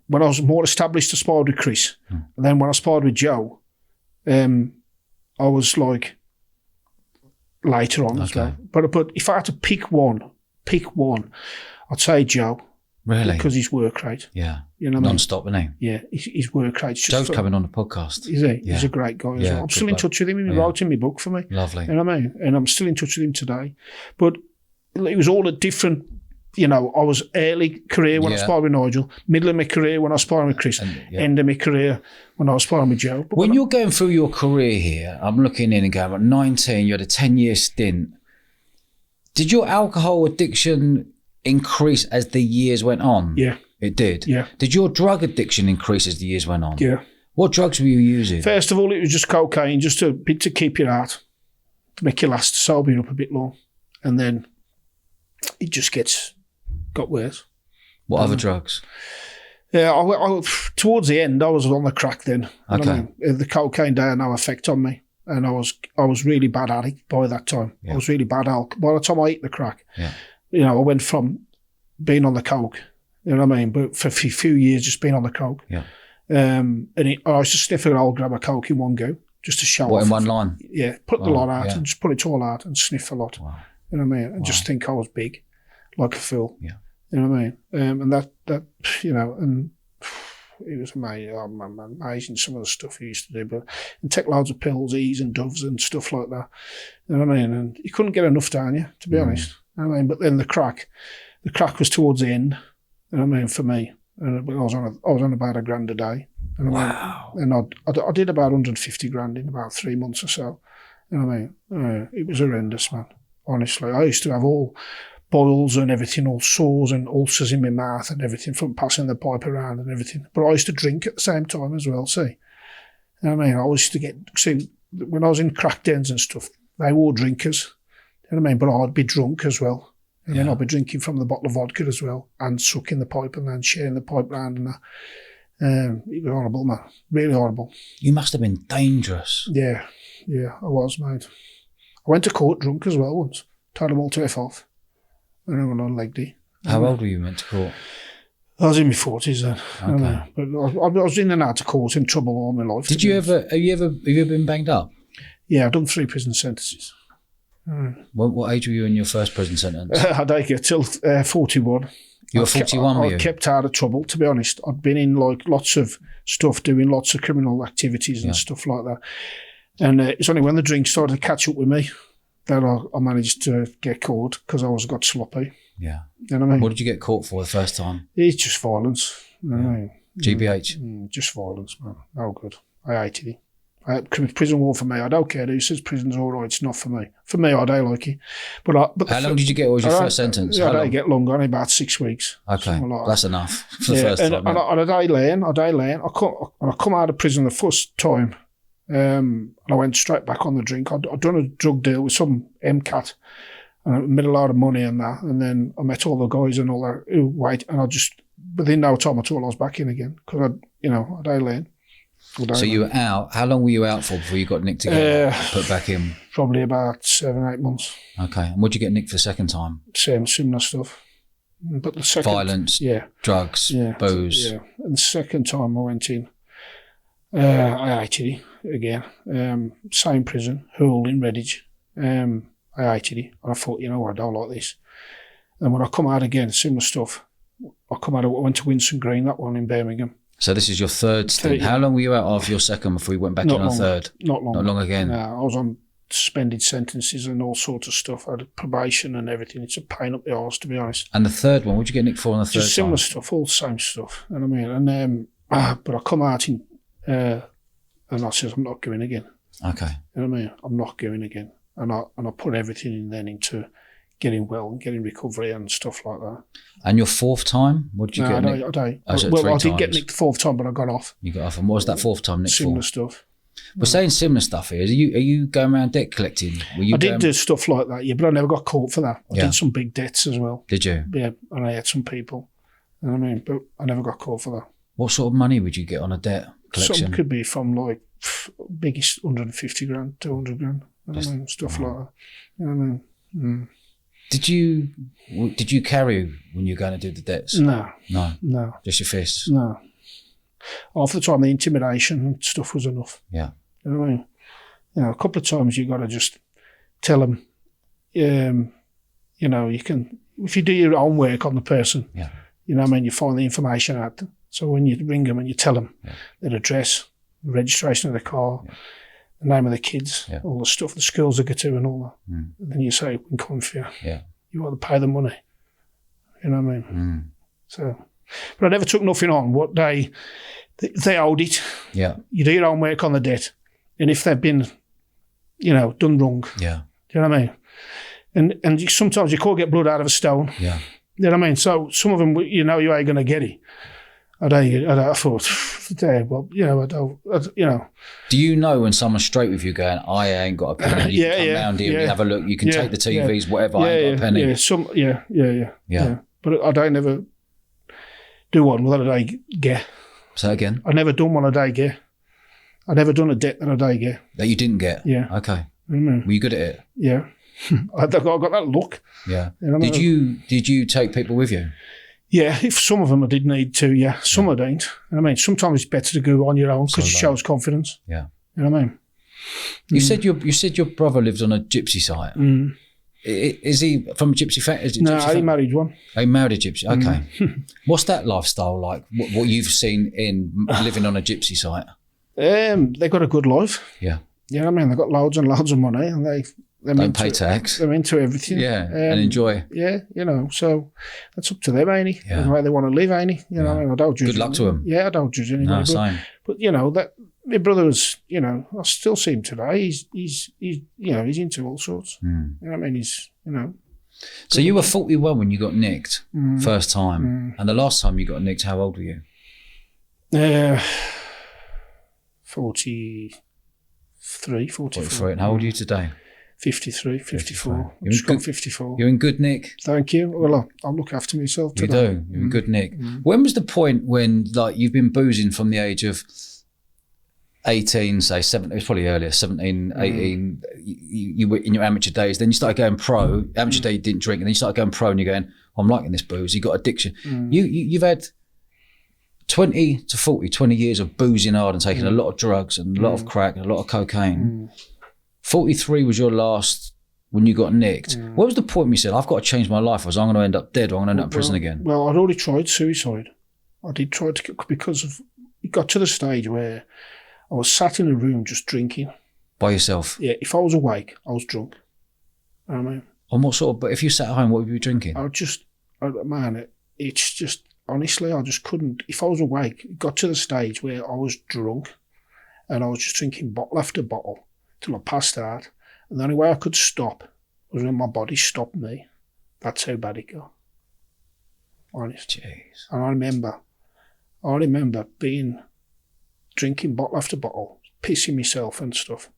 Speaker 1: When I was more established, I sparred with Chris. And then when I sparred with Joe, I was like later on as well. But if I had to pick one, I'd say Joe.
Speaker 2: Really?
Speaker 1: Because his work rate.
Speaker 2: Yeah.
Speaker 1: Non-stop,
Speaker 2: isn't he?
Speaker 1: Yeah, his work rate.
Speaker 2: Joe's coming on the podcast.
Speaker 1: Is he?
Speaker 2: Yeah.
Speaker 1: He's a great guy as well. I'm still in touch with him. He wrote in my book for me.
Speaker 2: Lovely.
Speaker 1: And I'm still in touch with him today. But it was all a different, I was early career when I sparred with Nigel, middle of my career when I was sparring with Chris, end of my career when I was sparring with Joe. But
Speaker 2: when you're going through your career here, I'm looking in and going, at 19, you had a 10-year stint. Did your alcohol addiction increase as the years went on?
Speaker 1: Yeah.
Speaker 2: It did?
Speaker 1: Yeah.
Speaker 2: Did your drug addiction increase as the years went on?
Speaker 1: Yeah.
Speaker 2: What drugs were you using?
Speaker 1: First of all, it was just cocaine, just to keep you out, to make you last, sober you up a bit long. And then it just got worse.
Speaker 2: What other drugs?
Speaker 1: Yeah, I towards the end, I was on the crack then.
Speaker 2: Okay.
Speaker 1: The cocaine had no effect on me. And I was really bad at it by that time. Yeah. I was really bad at it. By the time I ate the crack, I went from being on the coke, but for a few years just being on the coke.
Speaker 2: Yeah.
Speaker 1: And I used to sniff an old grab of coke in one go, just to show off.
Speaker 2: What, in one line?
Speaker 1: Yeah, put the lot out and just put it all out and sniff a lot.
Speaker 2: Wow.
Speaker 1: And just think I was big, like a fool.
Speaker 2: Yeah.
Speaker 1: And that and it was amazing some of the stuff he used to do, and take loads of pills, E's and Doves and stuff like that. And you couldn't get enough down you, to be honest. But then the crack was towards the end. For me, and I was on about $1,000 a day.
Speaker 2: Wow.
Speaker 1: And I did about 150 grand in about 3 months or so. It was horrendous, man. Honestly, I used to have all boils and everything, all sores and ulcers in my mouth and everything from passing the pipe around and everything. But I used to drink at the same time as well, see. I used to when I was in crack dens and stuff, they were all drinkers. But I'd be drunk as well. I'd be drinking from the bottle of vodka as well and sucking the pipe and then sharing the pipe round and that. It was horrible, man. Really horrible.
Speaker 2: You must have been dangerous.
Speaker 1: Yeah, I was, mate. I went to court drunk as well once. Told them all to F off. And I went on leg D.
Speaker 2: How old were you went to court?
Speaker 1: I was in my 40s then.
Speaker 2: Okay.
Speaker 1: But I was in and out of court, in trouble all my life.
Speaker 2: Have you ever been banged up?
Speaker 1: Yeah, I've done 3 prison sentences.
Speaker 2: What age were you in your first prison sentence?
Speaker 1: I didn't get till 41.
Speaker 2: You were 41, were you?
Speaker 1: I kept out of trouble, to be honest. I'd been in lots of stuff, doing lots of criminal activities and stuff like that. And it's only when the drink started to catch up with me that I managed to get caught because I got sloppy.
Speaker 2: Yeah.
Speaker 1: You know what I mean?
Speaker 2: What did you get caught for the first time?
Speaker 1: It's just violence. You know what I mean?
Speaker 2: GBH?
Speaker 1: Just violence, man. No good. I hated it. Prison war for me. I don't care who says prison's all right. It's not for me. For me, I don't like it. But how
Speaker 2: long did you get? What was your first sentence?
Speaker 1: I didn't get long. Only about 6 weeks.
Speaker 2: Okay, like that's enough for the first time.
Speaker 1: And I learn. I come out of prison the first time. And I went straight back on the drink. I'd done a drug deal with some MCAT and I made a lot of money and that. And then I met all the guys and all that who wait. And within no time at all, I was back in again because I'd learned.
Speaker 2: So you were out. How long were you out for before you got nicked again? Put back in?
Speaker 1: Probably about 7-8 months.
Speaker 2: Okay. And what did you get nicked for the second time?
Speaker 1: Similar stuff. But the second...
Speaker 2: Violence, drugs, booze.
Speaker 1: Yeah. And the second time I went in, I hated it again. Same prison, Hull in Redditch. I hated it. And I thought, you know what, I don't like this. And when I come out again, similar stuff. I went to Winson Green, that one in Birmingham.
Speaker 2: So this is your third stint. How long were you out after your second before you went back in on a third?
Speaker 1: Not long.
Speaker 2: Not long again?
Speaker 1: No, I was on suspended sentences and all sorts of stuff. I had probation and everything. It's a pain up the arse, to be honest.
Speaker 2: And the third one, what did you get nicked for on the third
Speaker 1: Just similar stuff, all the same stuff. You know what I mean? And but I come out in, and I says, I'm not going again.
Speaker 2: Okay.
Speaker 1: You know what I mean? I'm not going again. And I put everything in then into getting well and getting recovery and stuff like that.
Speaker 2: And your fourth time? What did you get nicked?
Speaker 1: I didn't get nicked the fourth time, but I got off.
Speaker 2: You got off. And what was that fourth time nicked
Speaker 1: Similar
Speaker 2: for?
Speaker 1: stuff.
Speaker 2: We're saying similar stuff here. Are you going around debt collecting?
Speaker 1: I did do stuff like that, but I never got caught for that. I did some big debts as well.
Speaker 2: Did you?
Speaker 1: Yeah, and I had some people. You know what I mean? But I never got caught for that.
Speaker 2: What sort of money would you get on a debt collection?
Speaker 1: Some could be from like biggest 150 grand, 200 grand. You know what I mean? Stuff like that. You know what I mean?
Speaker 2: Did you carry when you were going to do the debts?
Speaker 1: No.
Speaker 2: Just your fists?
Speaker 1: No. Half the time the intimidation and stuff was enough.
Speaker 2: Yeah.
Speaker 1: You know what I mean? You know, a couple of times you got to just tell them, you know, you can, if you do your own work on the person, you know what I mean, you find the information out. So when you ring them and you tell them their address, the registration of the car, the name of the kids, all the stuff, the schools they go to and all that. And then you say, we can come for you.
Speaker 2: Yeah.
Speaker 1: You want to pay the money. You know what I mean? So, but I never took nothing on. What they owed it.
Speaker 2: Yeah.
Speaker 1: You do your own work on the debt. And if they've been, you know, done wrong.
Speaker 2: Yeah.
Speaker 1: Do you know what I mean? And sometimes you can't get blood out of a stone.
Speaker 2: Yeah.
Speaker 1: You know what I mean? So some of them, you know, you ain't going to get it. I thought, well, you know,
Speaker 2: Do you know when someone's straight with you going, I ain't got a penny, you can come round here and have a look, you can take the TVs, whatever, I ain't got a penny.
Speaker 1: Yeah. But I don't never do one that I get.
Speaker 2: Say again?
Speaker 1: I never done one a day get. I never done a debt that I day get.
Speaker 2: That you didn't get?
Speaker 1: Yeah.
Speaker 2: Okay.
Speaker 1: Mm-hmm.
Speaker 2: Were you good at it?
Speaker 1: Yeah. I got that look.
Speaker 2: Yeah.
Speaker 1: You know,
Speaker 2: did you take people with you?
Speaker 1: Yeah, if some of them I did need to, some I don't. I mean, sometimes it's better to go on your own because it shows confidence.
Speaker 2: Yeah.
Speaker 1: You know what I mean?
Speaker 2: You said your brother lived on a gypsy site. Is he from a gypsy family?
Speaker 1: No, he married one.
Speaker 2: He married a gypsy. Okay. What's that lifestyle like? What you've seen in living on a gypsy site?
Speaker 1: They got a good life.
Speaker 2: Yeah.
Speaker 1: You know what I mean? They got loads and loads of money, and they
Speaker 2: don't pay tax.
Speaker 1: They're into everything.
Speaker 2: Yeah, and enjoy.
Speaker 1: Yeah, you know, so that's up to them, ain't it?
Speaker 2: Yeah.
Speaker 1: The way they want to live, ain't it? You know, I mean, I don't judge.
Speaker 2: Good luck to them.
Speaker 1: Yeah, I don't judge anybody.
Speaker 2: No, same.
Speaker 1: But you know that my brother was, you know, I still see him today. He's you know, he's into all sorts. You know what I mean? He's, you know.
Speaker 2: So you were 41 when you got nicked first time, and the last time you got nicked, how old were you? 43. And how old are you today?
Speaker 1: 53, 54. I'm just gone 54.
Speaker 2: You're in good nick.
Speaker 1: Thank you. Well, I'll look after myself today.
Speaker 2: You do. You're in good nick. When was the point when, like, you've been boozing from the age of 18, say 17, it was probably earlier, 17, 18, you were in your amateur days, then you started going pro. Amateur day you didn't drink, and then you started going pro and you're going, I'm liking this booze. You got addiction. You've had 20 years of boozing hard and taking a lot of drugs and a lot of crack and a lot of cocaine. 43 was your last when you got nicked. What was the point when you said, I've got to change my life, or I'm going to end up dead, or I'm going to end up in prison again?
Speaker 1: Well, I'd already tried suicide. I did try to, because it got to the stage where I was sat in a room just drinking.
Speaker 2: By yourself?
Speaker 1: Yeah, if I was awake, I was drunk. You know what I mean?
Speaker 2: And what sort of, but if you sat at home, what would you be drinking?
Speaker 1: It's just, honestly, I just couldn't. If I was awake, it got to the stage where I was drunk and I was just drinking bottle after bottle till I passed out. And the only way I could stop was when my body stopped me. That's how bad it got. Honest.
Speaker 2: Jeez.
Speaker 1: And I remember drinking bottle after bottle, pissing myself and stuff.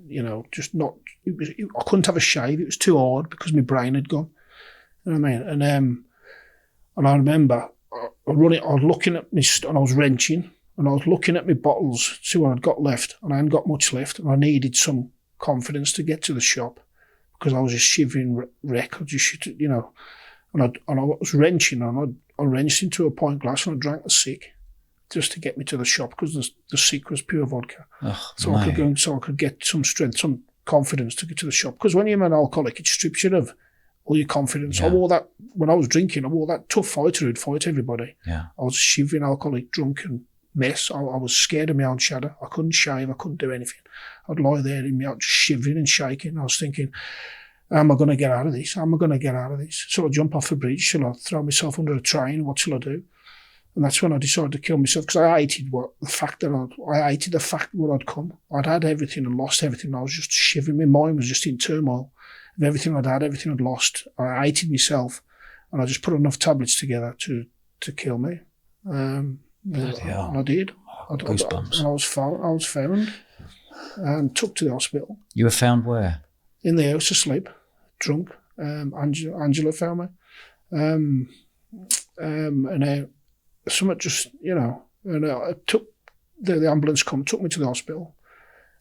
Speaker 1: You know, just not, I couldn't have a shave. It was too hard because my brain had gone. You know what I mean? And I remember I was looking at me, and I was wrenching. and I was looking at my bottles, see what I'd got left, and I hadn't got much left, and I needed some confidence to get to the shop because I was just shivering wreck. I just, you know, and I was wrenching, and I wrenched into a pint glass, and I drank the sick just to get me to the shop because the sick was pure vodka. So I could get some strength, some confidence to get to the shop. Because when you're an alcoholic, it strips you of all your confidence. I wore that when I was drinking. I wore that tough fighter who'd fight everybody. I was a shivering alcoholic, drunk and mess. I was scared of my own shadow. I couldn't shave. I couldn't do anything. I'd lie there in my out, shivering and shaking. I was thinking, how am I going to get out of this? How am I going to get out of this? Shall I jump off a bridge? Shall I throw myself under a train? What shall I do? And that's when I decided to kill myself because I hated the fact what I'd come. I'd had everything and lost everything. I was just shivering. My mind was just in turmoil of everything I'd had, everything I'd lost. I hated myself, and I just put enough tablets together to kill me. And I did.
Speaker 2: Goosebumps.
Speaker 1: And I was found and took to the hospital.
Speaker 2: You were found where?
Speaker 1: In the house asleep, drunk. Angela found me. And something just, you know, and I took the ambulance took me to the hospital.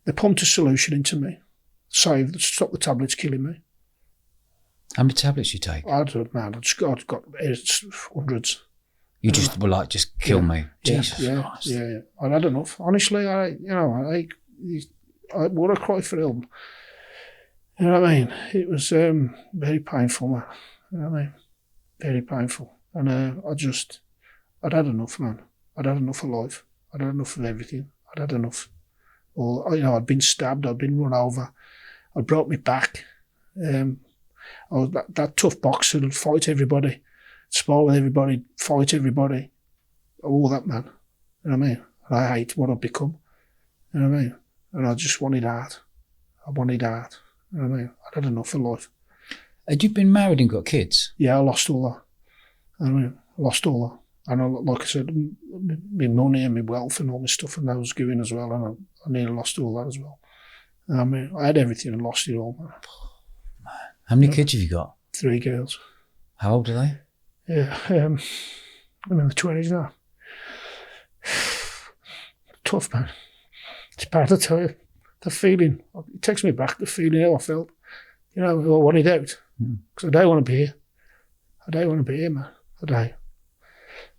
Speaker 1: They pumped a solution into me, stopped the tablets killing me.
Speaker 2: How many tablets you take?
Speaker 1: I'd got hundreds.
Speaker 2: You just were like, just kill me. Jesus Christ.
Speaker 1: Yeah. I'd had enough. Honestly, I would have cried for help. You know what I mean? It was very painful, man. You know what I mean? Very painful. And I'd had enough, man. I'd had enough of life. I'd had enough of everything. I'd had enough. I'd been stabbed. I'd been run over. I'd broke my back. I was that tough boxer who'd fight everybody, spar with everybody, fight everybody. All that, man. You know what I mean? And I hate what I'd become. You know what I mean? And I just wanted art. I wanted art. You know what I mean? I'd had enough of life.
Speaker 2: Had you been married and got kids?
Speaker 1: Yeah, I lost all that. I mean, I lost all that. And like I said, my money and my wealth and all my stuff, and that was going as well. And I nearly lost all that as well. I mean, I had everything and lost it all, man.
Speaker 2: How many kids have you got?
Speaker 1: 3 girls.
Speaker 2: How old are they?
Speaker 1: Yeah, I'm in the 20s now. Tough, man. It's bad to tell you. The feeling, it takes me back, the feeling how I felt. You know, I wanted out. Because I don't want to be here. I don't want to be here, man. I don't.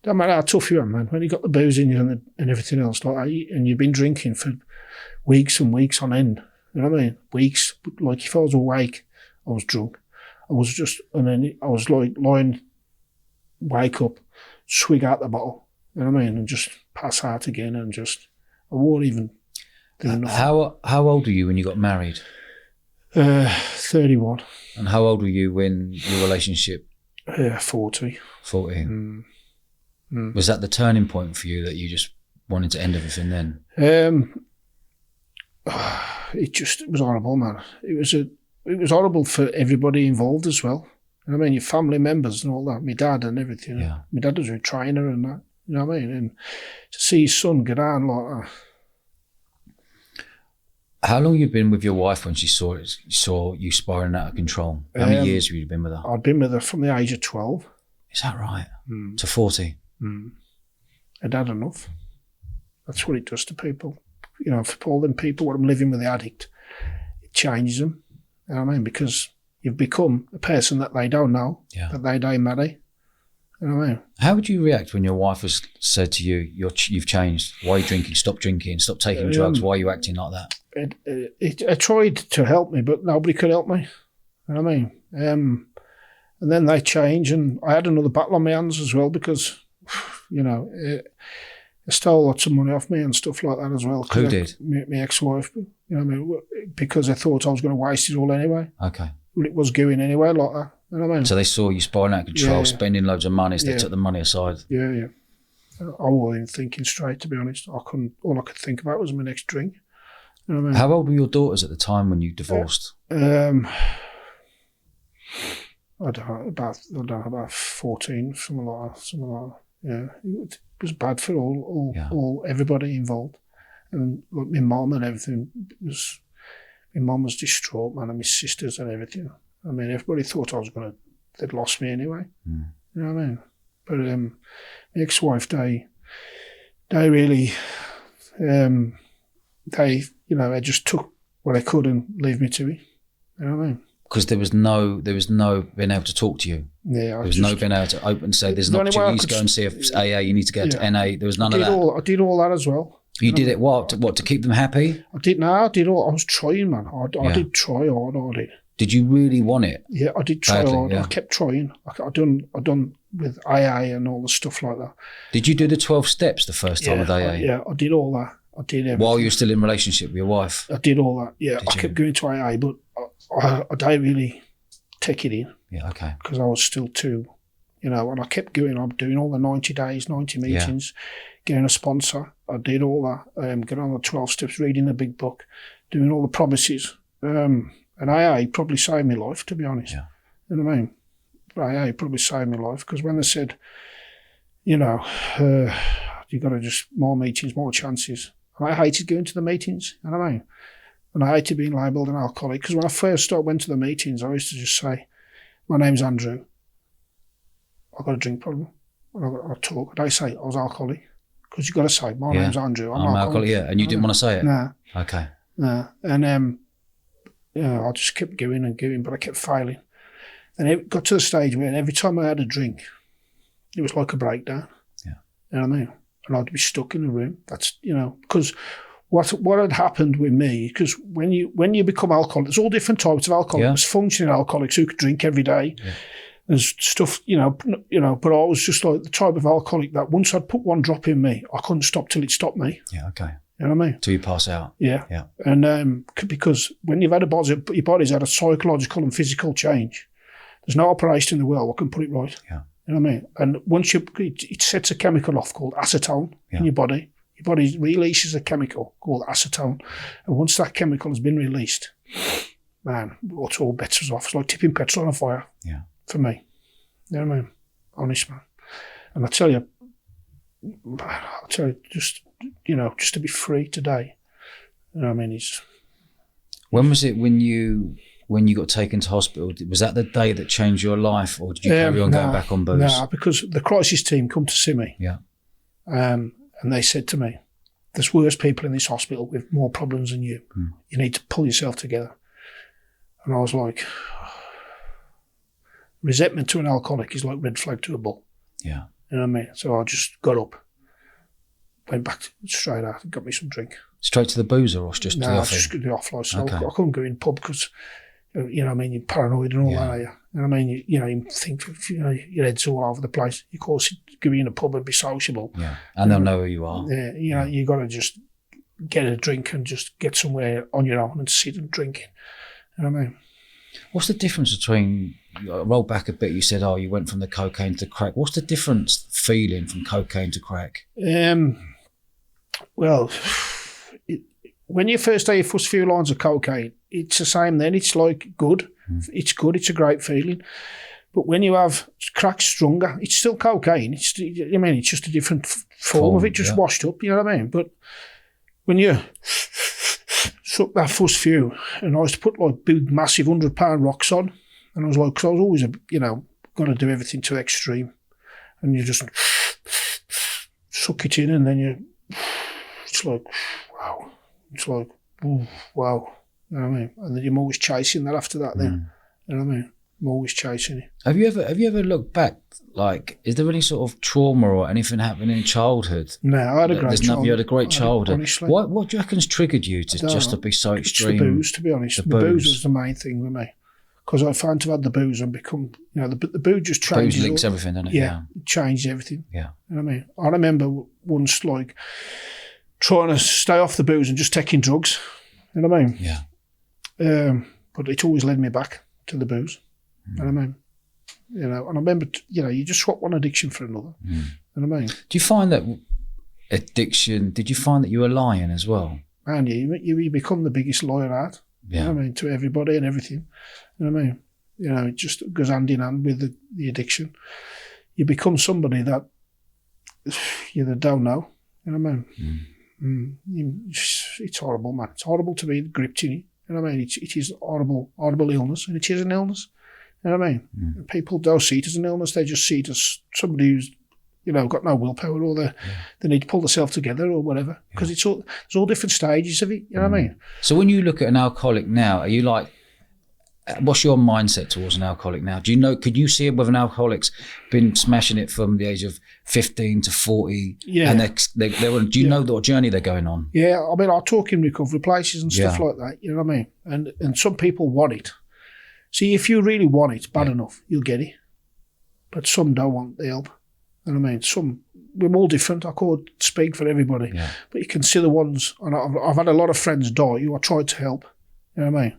Speaker 1: Don't matter how tough you are, man. When you got the booze in you and everything else, like, and you've been drinking for weeks and weeks on end. You know what I mean? Weeks. Like if I was awake, I was drunk. I was just, and then I was like lying, wake up, swig out the bottle. You know what I mean? And just pass out again, and just I won't even do nothing.
Speaker 2: How old were you when you got married?
Speaker 1: 31.
Speaker 2: And how old were you when your relationship?
Speaker 1: 40.
Speaker 2: 40. Was that the turning point for you that you just wanted to end everything then?
Speaker 1: It was horrible, man. It was horrible for everybody involved as well. You know what I mean? Your family members and all that. My dad and everything.
Speaker 2: Yeah.
Speaker 1: My dad was a trainer and that. You know what I mean? And to see his son get on like that.
Speaker 2: How long you been with your wife when she saw you spiraling out of control? How many years have you been with her?
Speaker 1: I'd been with her from the age of 12.
Speaker 2: Is that right? To 40?
Speaker 1: I'd had enough. That's what it does to people. You know, for all them people, when I'm living with the addict, it changes them. You know what I mean? Because you've become a person that they don't know, that they don't marry. You know what I mean? How
Speaker 2: would you react when your wife has said to you, you've changed? Why are you drinking? Stop drinking. Stop taking drugs. Why are you acting like that?
Speaker 1: I tried to help me, but nobody could help me. You know what I mean? And then they change, and I had another battle on my hands as well because, you know, they stole lots of money off me and stuff like that as well.
Speaker 2: Who did?
Speaker 1: My ex-wife. You know what I mean? Because they thought I was going to waste it all anyway.
Speaker 2: Okay.
Speaker 1: Well, it was going anyway like that. You know what I mean?
Speaker 2: So they saw you spiraling out of control, spending loads of money, so they took the money aside.
Speaker 1: Yeah. I wasn't even thinking straight, to be honest. All I could think about was my next drink. You know what I mean?
Speaker 2: How old were your daughters at the time when you divorced?
Speaker 1: I don't know, about 14, something like that. Yeah, it was bad for all everybody involved, and like my mum and everything. My mum was distraught, man, and my sisters and everything. I mean, everybody thought they'd lost me anyway. You know what I mean? But my ex-wife, they they really, they just took what they could and leave me to it. You know what I mean?
Speaker 2: Because there was no being able to talk to you.
Speaker 1: Yeah,
Speaker 2: there was no being able to open and say, there's an opportunity to go and see AA, you need to go to NA. There was none of that.
Speaker 1: I did all that as well.
Speaker 2: You did it what to keep them happy?
Speaker 1: I did all. I was trying, man. I did try hard. I did.
Speaker 2: Did you really want it?
Speaker 1: Yeah, I did try hard.
Speaker 2: Yeah.
Speaker 1: I kept trying. I done with AA and all the stuff like that.
Speaker 2: Did you do the 12 steps the first time with AA?
Speaker 1: I did all that. I did everything.
Speaker 2: While you were still in relationship with your wife?
Speaker 1: I did all that. Yeah, I kept going to AA, but I didn't really take it in.
Speaker 2: Yeah, okay.
Speaker 1: Because I was still too, and I kept going. I'm doing all the 90 days, 90 meetings, getting a sponsor. I did all that. Getting on the 12 steps, reading the big book, doing all the promises. And AA probably saved my life, to be honest.
Speaker 2: Yeah.
Speaker 1: You know what I mean? AA probably saved my life because when they said, you got to just more meetings, more chances. And I hated going to the meetings, you know what I mean? And I hated being labelled an alcoholic because when I first went to the meetings, I used to just say, my name's Andrew. I've got a drink problem. I talk. And I say, I was alcoholic. Because you've got to say, my name's Andrew. I'm alcoholic.
Speaker 2: Yeah, and you didn't want to say it?
Speaker 1: Nah.
Speaker 2: Okay.
Speaker 1: Nah. And, I just kept going and going, but I kept failing. And it got to the stage where every time I had a drink, it was like a breakdown.
Speaker 2: Yeah.
Speaker 1: You know what I mean? And I'd be stuck in a room. That's, because what had happened with me, because when you become alcoholic, there's all different types of alcoholics. There's functioning alcoholics who could drink every day. Yeah. There's stuff, but I was just like the type of alcoholic that once I'd put one drop in me, I couldn't stop till it stopped me.
Speaker 2: Yeah, okay.
Speaker 1: You know what I mean?
Speaker 2: Till you pass out.
Speaker 1: Yeah.
Speaker 2: Yeah.
Speaker 1: And because when you've had your body's had a psychological and physical change, there's no operation in the world that can put it right.
Speaker 2: Yeah.
Speaker 1: You know what I mean? And once it sets a chemical off called acetone in your body releases a chemical called acetone. And once that chemical has been released, man, it's all bets off. It's like tipping petrol on a fire.
Speaker 2: Yeah.
Speaker 1: For me. You know what I mean? Honest, man. And I tell you, just to be free today, you know what I mean?
Speaker 2: When was it when you got taken to hospital? Was that the day that changed your life, or did you carry on going back on booze?
Speaker 1: No, because the crisis team come to see me.
Speaker 2: Yeah.
Speaker 1: And they said to me, there's worse people in this hospital with more problems than you. You need to pull yourself together. And I was like, resentment to an alcoholic is like red flag to a bull.
Speaker 2: Yeah.
Speaker 1: You know what I mean? So I just got up, went back straight out and got me some drink.
Speaker 2: Straight to the boozer or just to the off?
Speaker 1: No, just to the off license. Okay. I couldn't go in the pub because, you know what I mean, you're paranoid and all that, are you? You know what I mean? You think, your head's all over the place. Of course, go in a pub and be sociable.
Speaker 2: Yeah, and they'll know who you are.
Speaker 1: Yeah, you got to just get a drink and just get somewhere on your own and sit and drink it. You know what I mean?
Speaker 2: What's the difference between, roll back a bit, you said, you went from the cocaine to crack. What's the difference feeling from cocaine to crack?
Speaker 1: Well, when you first take your first few lines of cocaine, it's the same then. It's like good. It's good. It's a great feeling. But when you have crack stronger, it's still cocaine. It's just a different form of it, just washed up, you know what I mean? But when you suck that first few, and I used to put like big, massive 100-pound rocks on, and I was like, because I was always, got to do everything to extreme, and you just suck it in, and then it's like, wow. It's like, ooh, wow. You know what I mean? And then you're always chasing that after that then. You know what I mean? I'm always chasing it.
Speaker 2: Have you ever looked back, like, is there any sort of trauma or anything happening in childhood?
Speaker 1: No, I had a great childhood.
Speaker 2: You had a great childhood.
Speaker 1: Honestly.
Speaker 2: What do you reckon's triggered you to be so extreme?
Speaker 1: It's the booze, to be honest. The booze was the main thing with me. Because I found to have the booze and become, the booze just changes.
Speaker 2: Booze links everything, doesn't it?
Speaker 1: Yeah, it changed everything.
Speaker 2: Yeah.
Speaker 1: You know what I mean? I remember once, trying to stay off the booze and just taking drugs. You know what I mean?
Speaker 2: Yeah.
Speaker 1: But it always led me back to the booze. You know what I mean? And I remember, you just swap one addiction for another. You know what I mean?
Speaker 2: Do you find that did you find that you were lying as well?
Speaker 1: And you become the biggest liar out.
Speaker 2: Yeah.
Speaker 1: You know what I mean? To everybody and everything. You know what I mean? It just goes hand in hand with the addiction. You become somebody that you don't know. You know what I mean? It's horrible, man. It's horrible to be gripped in it. You know what I mean? It is horrible illness, and it is an illness. You know what I mean? People don't see it as an illness. They just see it as somebody who's got no willpower, or they need to pull themselves together or whatever, because it's all different stages of it. You know what I mean?
Speaker 2: So when you look at an alcoholic now, are you like, what's your mindset towards an alcoholic now? Do you know? Could you see it with an alcoholic's been smashing it from the age of 15 to 40?
Speaker 1: Yeah.
Speaker 2: And do you know what journey they're going on?
Speaker 1: Yeah, I mean, I talk in recovery places and stuff like that. You know what I mean? And some people want it. See, if you really want it bad enough, you'll get it. But some don't want the help. You know what I mean? We're all different. I can't speak for everybody. Yeah. But you can see the ones, and I've had a lot of friends die who I tried to help. You know what I mean?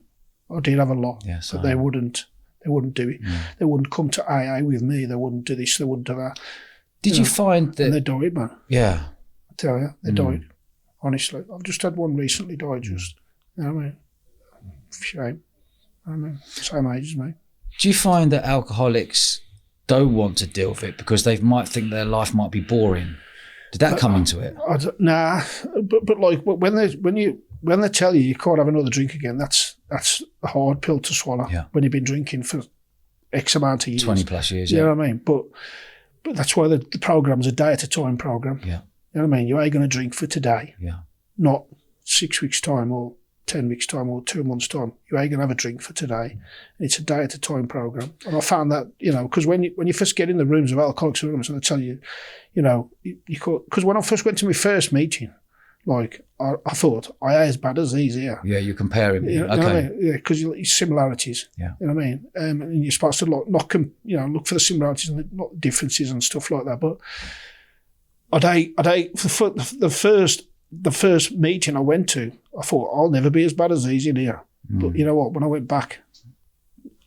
Speaker 1: I did have a lot, but they wouldn't do it. They wouldn't come to AA with me. They wouldn't do this. They wouldn't do that.
Speaker 2: Did you find that?
Speaker 1: And they died, man.
Speaker 2: Yeah.
Speaker 1: I tell you, they died. Honestly, I've just had one recently die. Just, you know what I mean? Shame. I mean, same age as me.
Speaker 2: Do you find that alcoholics don't want to deal with it because they might think their life might be boring? Did that come into it?
Speaker 1: Nah, but like when they tell you can't have another drink again, that's a hard pill to swallow. Yeah. When you've been drinking for X amount of years,
Speaker 2: 20 plus years.
Speaker 1: You know what I mean? But that's why the program's a day at a time program.
Speaker 2: Yeah.
Speaker 1: You know what I mean? You ain't going to drink for today.
Speaker 2: Yeah.
Speaker 1: Not 6 weeks time or 10 weeks time or 2 months time. You ain't going to have a drink for today. It's a day at a time program. And I found that, because when you first get in the rooms of Alcoholics Anonymous and they tell you, you could, because when I first went to my first meeting, like I thought, I ain't as bad as these here.
Speaker 2: Yeah, you compare him.
Speaker 1: Okay. You know what I mean? Yeah, because similarities.
Speaker 2: Yeah.
Speaker 1: You know what I mean? And you're supposed to look for the similarities and not the differences and stuff like that. But the first meeting I went to, I thought, I'll never be as bad as these in here. But you know what? When I went back,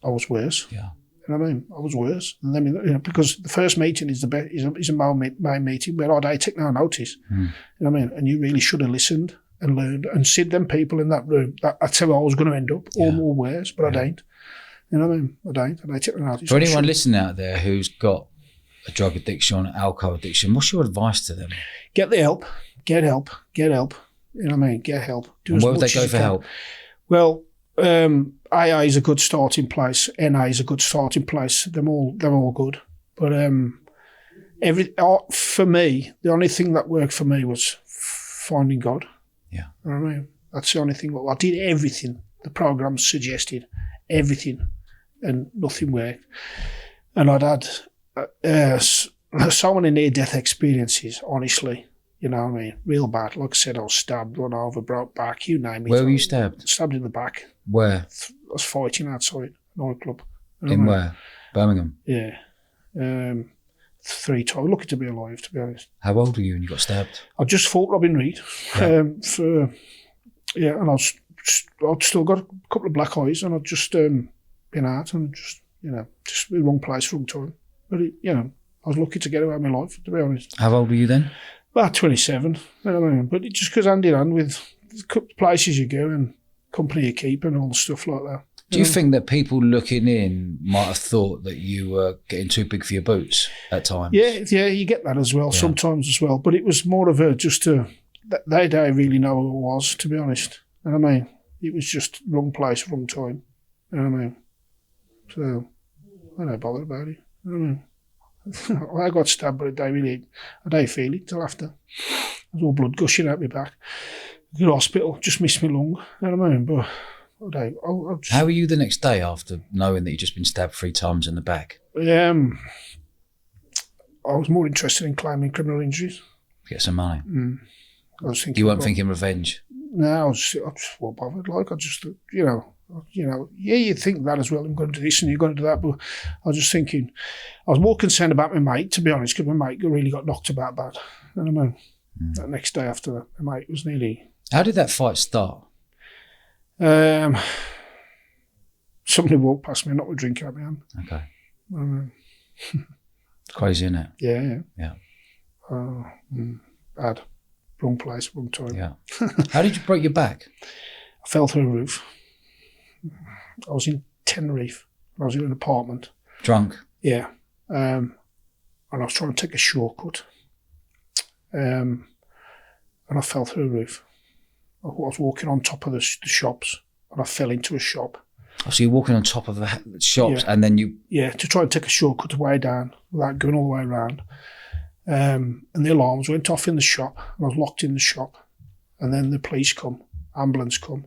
Speaker 1: I was worse.
Speaker 2: Yeah.
Speaker 1: You know what I mean? I was worse. And then, because the first meeting is a main meeting where I take no notice. You know what I mean? And you really should have listened and learned and seen them people in that room. That's how I was going to end up, or more worse, but I don't. You know what I mean? I don't. And I take no notice.
Speaker 2: For anyone listening out there who's got a drug addiction, an alcohol addiction, what's your advice to them?
Speaker 1: Get the help. Get help. You know what I mean? Get help.
Speaker 2: And where would they go for help?
Speaker 1: Well, AA is a good starting place. NA is a good starting place. They're all good. But for me, the only thing that worked for me was finding God.
Speaker 2: Yeah.
Speaker 1: You know what I mean? That's the only thing. I did everything the program suggested, everything, and nothing worked. And I'd had so many near-death experiences, honestly. You know what I mean? Real bad. Like I said, I was stabbed, run over, broke back, you name it.
Speaker 2: Where were you stabbed?
Speaker 1: Stabbed in the back.
Speaker 2: Where?
Speaker 1: I was fighting outside a nightclub.
Speaker 2: In where? Birmingham?
Speaker 1: Yeah. 3 times. Lucky to be alive, to be honest.
Speaker 2: How old were you when you got stabbed?
Speaker 1: I just fought Robin Reed. And I'd still got a couple of black eyes, and I'd just been out and just the wrong place, wrong time. But I was lucky to get away with my life, to be honest.
Speaker 2: How old were you then?
Speaker 1: About 27, you know what I mean? But it just goes hand in hand with the places you go and company you keep and all the stuff like that.
Speaker 2: Do you think that people looking in might have thought that you were getting too big for your boots at times?
Speaker 1: Yeah, you get that as well, sometimes as well. But it was more of they don't really know who it was, to be honest. You know what I mean? It was just wrong place, wrong time. You know what I mean? So, I don't bother about it. You know what I mean? I got stabbed, but I didn't feel it till after. There was all blood gushing out my back. Go to hospital, just missed my lung. You know what I mean? But
Speaker 2: how were you the next day after knowing that you'd just been stabbed 3 times in the back?
Speaker 1: I was more interested in claiming criminal injuries.
Speaker 2: Get some money.
Speaker 1: I was thinking.
Speaker 2: You weren't thinking revenge?
Speaker 1: No, I was well bothered. Like, I just, you think that as well. I'm going to do this and you're going to do that. But I was just thinking, I was more concerned about my mate, to be honest, because my mate really got knocked about bad. You know what I mean? That next day after that, my mate was nearly.
Speaker 2: How did that fight start?
Speaker 1: Somebody walked past me, not with a drink out my hand.
Speaker 2: Okay. It's crazy, isn't it?
Speaker 1: Yeah. Bad. Wrong place, wrong time.
Speaker 2: Yeah. How did you break your back?
Speaker 1: I fell through a roof. I was in Tenerife. I was in an apartment.
Speaker 2: Drunk?
Speaker 1: Yeah. And I was trying to take a shortcut. And I fell through a roof. I was walking on top of the shops and I fell into a shop.
Speaker 2: Oh, so you're walking on top of the shops and then you...
Speaker 1: Yeah, to try and take a shortcut way down without going all the way around. And the alarms went off in the shop, and I was locked in the shop. And then the police come, ambulance come.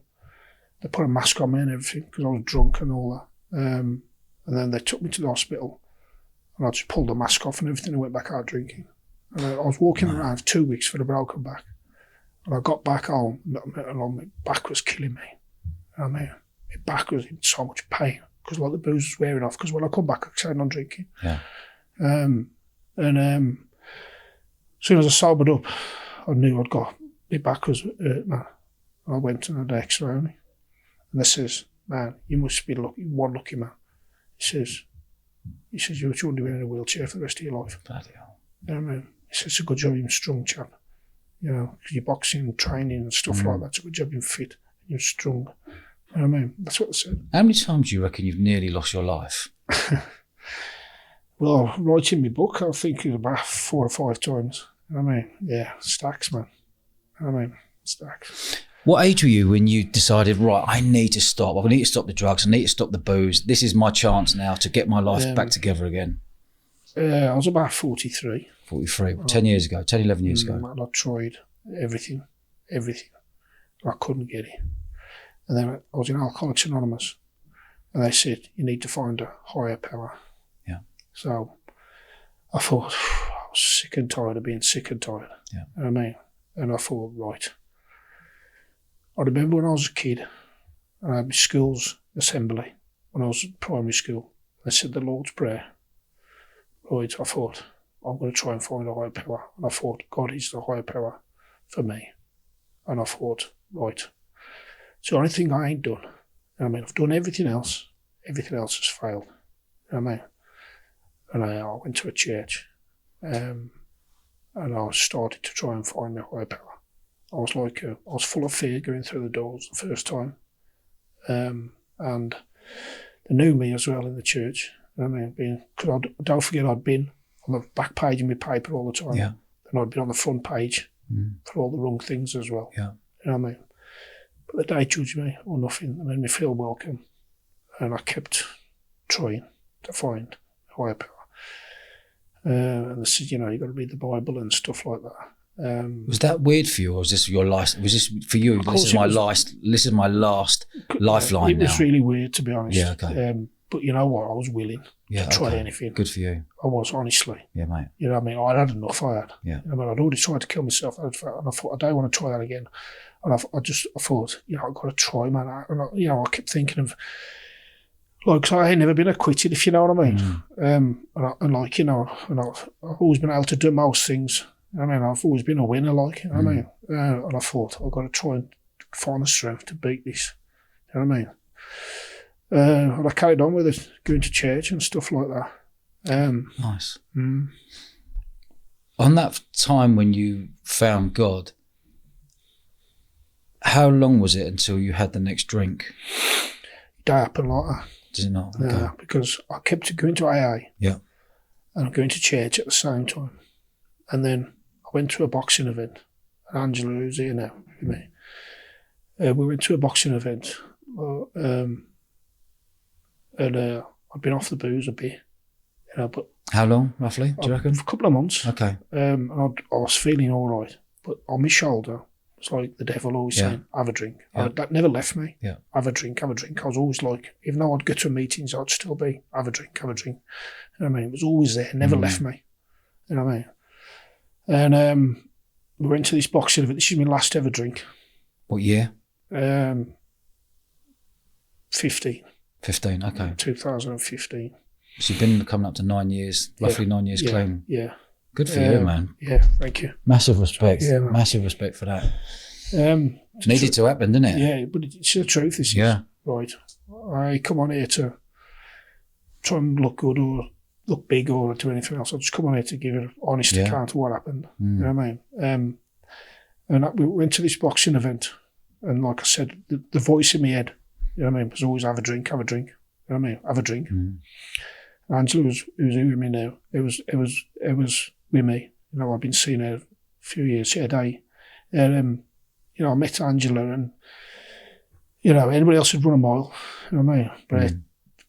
Speaker 1: They put a mask on me and everything because I was drunk and all that. And then they took me to the hospital, and I just pulled the mask off and everything and went back out drinking. And I was walking around for 2 weeks for the broken back. And I got back home, and my back was killing me. I mean, my back was in so much pain because like the booze was wearing off. Because when I come back, I carried on drinking.
Speaker 2: Yeah.
Speaker 1: As soon as I sobered up, I knew I'd got my back was hurt, man. And I went and had an X-ray on me, and they says, "Man, you must be one lucky man." He says, "You shouldn't be in a wheelchair for the rest of your life."
Speaker 2: Bloody hell.
Speaker 1: You know what I mean? He says, "It's a good job you're a strong chap. You know, because you're boxing, training and stuff like that. It's a good job you're fit, you're strong." You know what I mean? That's what they said.
Speaker 2: How many times do you reckon you've nearly lost your life?
Speaker 1: Well, writing my book, I think it's about 4 or 5 times. You know what I mean? Yeah, stacks, man. You know what I mean? Stacks.
Speaker 2: What age were you when you decided, right, I need to stop. I need to stop the drugs. I need to stop the booze. This is my chance now to get my life back together again.
Speaker 1: I was about 43.
Speaker 2: 43, 10 years ago, 10, 11 years ago.
Speaker 1: And I tried everything. I couldn't get it. And then I was in Alcoholics Anonymous, and they said, you need to find a higher power.
Speaker 2: Yeah.
Speaker 1: So I thought, I was sick and tired of being sick and tired.
Speaker 2: Yeah.
Speaker 1: You know what I mean? And I thought, right. I remember when I was a kid, and I had my school's assembly, when I was in primary school, they said the Lord's Prayer. Right, I thought, I'm going to try and find a higher power. And I thought, God is the higher power for me. And I thought, right, it's the only thing I ain't done. I mean, I've done everything else has failed. You know what I mean? And I went to a church, and I started to try and find a higher power. I was full of fear going through the doors the first time. And they knew me as well in the church. You know what I mean? Because don't forget I'd been on the back page of my paper all the time.
Speaker 2: Yeah.
Speaker 1: And I'd been on the front page for all the wrong things as well.
Speaker 2: Yeah.
Speaker 1: You know what I mean? But they judged me or nothing. They made me feel welcome. And I kept trying to find a higher power. And they said, you know, you've got to read the Bible and stuff like that.
Speaker 2: Was that weird for you, or was this your last? Was this for you? This is my last lifeline.
Speaker 1: It was really weird, to be honest.
Speaker 2: Yeah, okay.
Speaker 1: But you know what? I was willing to try anything.
Speaker 2: Good for you.
Speaker 1: I was, honestly.
Speaker 2: Yeah, mate.
Speaker 1: You know what I mean? I had enough. I had.
Speaker 2: Yeah.
Speaker 1: I mean, I'd already tried to kill myself, and I thought, I don't want to try that again. And I thought, you know, I've got to try, man. I kept thinking of, like, 'cause I ain't never been acquitted, if you know what I mean. I've always been able to do most things. I mean, I've always been a winner, like, you know what I mean? And I thought, I've got to try and find the strength to beat this. You know what I mean? And I carried on with it, going to church and stuff like that.
Speaker 2: Nice. On that time when you found God, how long was it until you had the next drink?
Speaker 1: It don't happen like that.
Speaker 2: Does it not?
Speaker 1: Okay. Because I kept going to AA.
Speaker 2: Yeah.
Speaker 1: And going to church at the same time. And then I went to a boxing event. And Angela, who's here now with me, we went to a boxing event. And I'd been off the booze a bit. You know, but
Speaker 2: how long, roughly, do you reckon?
Speaker 1: For a couple of months.
Speaker 2: Okay.
Speaker 1: And I was feeling all right. But on my shoulder, it's like the devil always saying, have a drink.
Speaker 2: Yeah.
Speaker 1: That never left me.
Speaker 2: Yeah.
Speaker 1: Have a drink, have a drink. I was always like, even though I'd go to meetings, I'd still be, have a drink, have a drink. You know what I mean? It was always there, never left me. You know what I mean? And we went to this boxing event. This is my last ever drink.
Speaker 2: What year?
Speaker 1: 15.
Speaker 2: 15, okay.
Speaker 1: 2015.
Speaker 2: So you've been coming up to 9 years, roughly 9 years clean.
Speaker 1: Yeah.
Speaker 2: Good for you, man.
Speaker 1: Yeah, thank you.
Speaker 2: Massive respect.
Speaker 1: Yeah, man.
Speaker 2: Massive respect for that. Needed to happen, didn't it?
Speaker 1: Yeah, but it's the truth. This is right. I come on here to try and look good or look big or do anything else. I just come on here to give an honest account of what happened. You know what I mean? And we went to this boxing event, and like I said, the voice in my head, you know what I mean, was always have a drink, have a drink. You know what I mean? Have a drink. Angela who's here with me now. It was with me. You know, I've been seeing her a few years, a day. And you know, I met Angela, and you know, anybody else would run a mile. You know what I mean? But I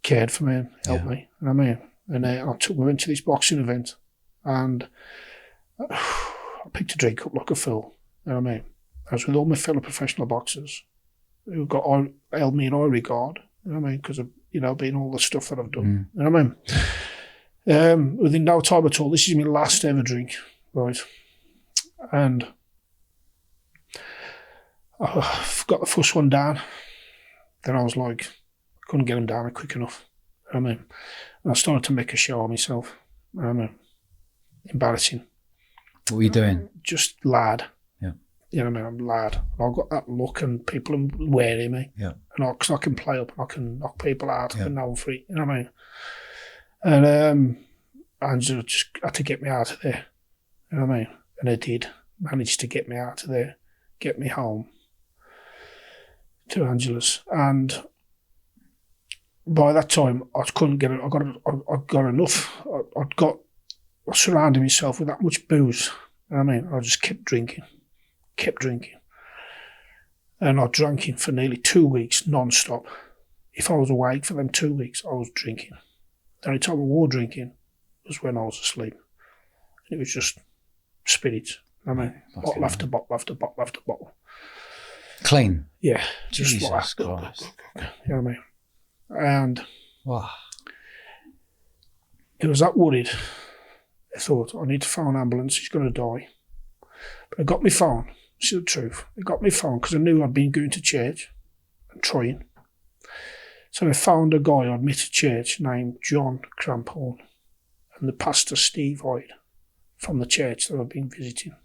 Speaker 1: cared for me and helped me. You know what I mean? And we went to this boxing event, and I picked a drink up like a fool. You know what I mean? I was with all my fellow professional boxers who held me in high regard. You know what I mean? Because of, being all the stuff that I've done. You know what I mean? Within no time at all, this is my last ever drink, right? And I got the first one down. Then I was like, I couldn't get him down quick enough. You know what I mean? And I started to make a show of myself. You know what I mean? Embarrassing.
Speaker 2: What were you doing?
Speaker 1: Just lad.
Speaker 2: Yeah.
Speaker 1: You know what I mean? I'm lad. I've got that look and people are wearing me.
Speaker 2: Yeah.
Speaker 1: And because I can play up and I can knock people out.
Speaker 2: Yeah.
Speaker 1: I can know for it. You know what I mean? And Angela just had to get me out of there. You know what I mean? And I did. Managed to get me out of there, get me home to Angela's. And by that time, I couldn't get it. I got enough. I surrounded myself with that much booze. You know what I mean? I just kept drinking. And I drank it for nearly 2 weeks, non-stop. If I was awake for them 2 weeks, I was drinking. The only time I wore drinking was when I was asleep. It was just spirits. You know what I mean? Bottle after bottle after bottle after bottle.
Speaker 2: Clean?
Speaker 1: Yeah.
Speaker 2: Jesus
Speaker 1: just like,
Speaker 2: Christ.
Speaker 1: You know what I mean? And
Speaker 2: wow.
Speaker 1: It was that worried. I thought, I need to phone an ambulance, he's going to die. But I got my phone, this is the truth. I got my phone because I knew I'd been going to church and trying. So I found a guy I'd met at church named John Cramphorn and the pastor Steve Hyde from the church that I'd been visiting.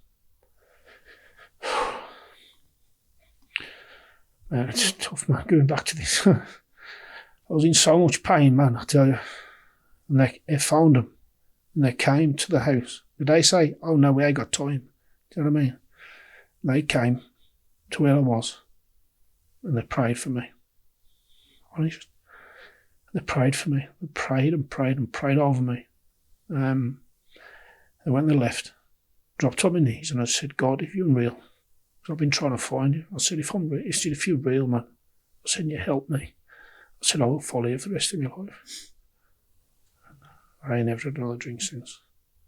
Speaker 1: Man, it's tough, man, going back to this. I was in so much pain, man, I tell you. And they found them. And they came to the house. Did they say, oh no, we ain't got time? Do you know what I mean? And they came to where I was. And they prayed for me. Honest. They prayed for me. They prayed and prayed and prayed over me. And when they left, dropped on my knees and I said, God, if you're real, because I've been trying to find you. I said, if you're real, man, I said, you help me. I said, I will follow you for the rest of my life. I ain't never had another drink since.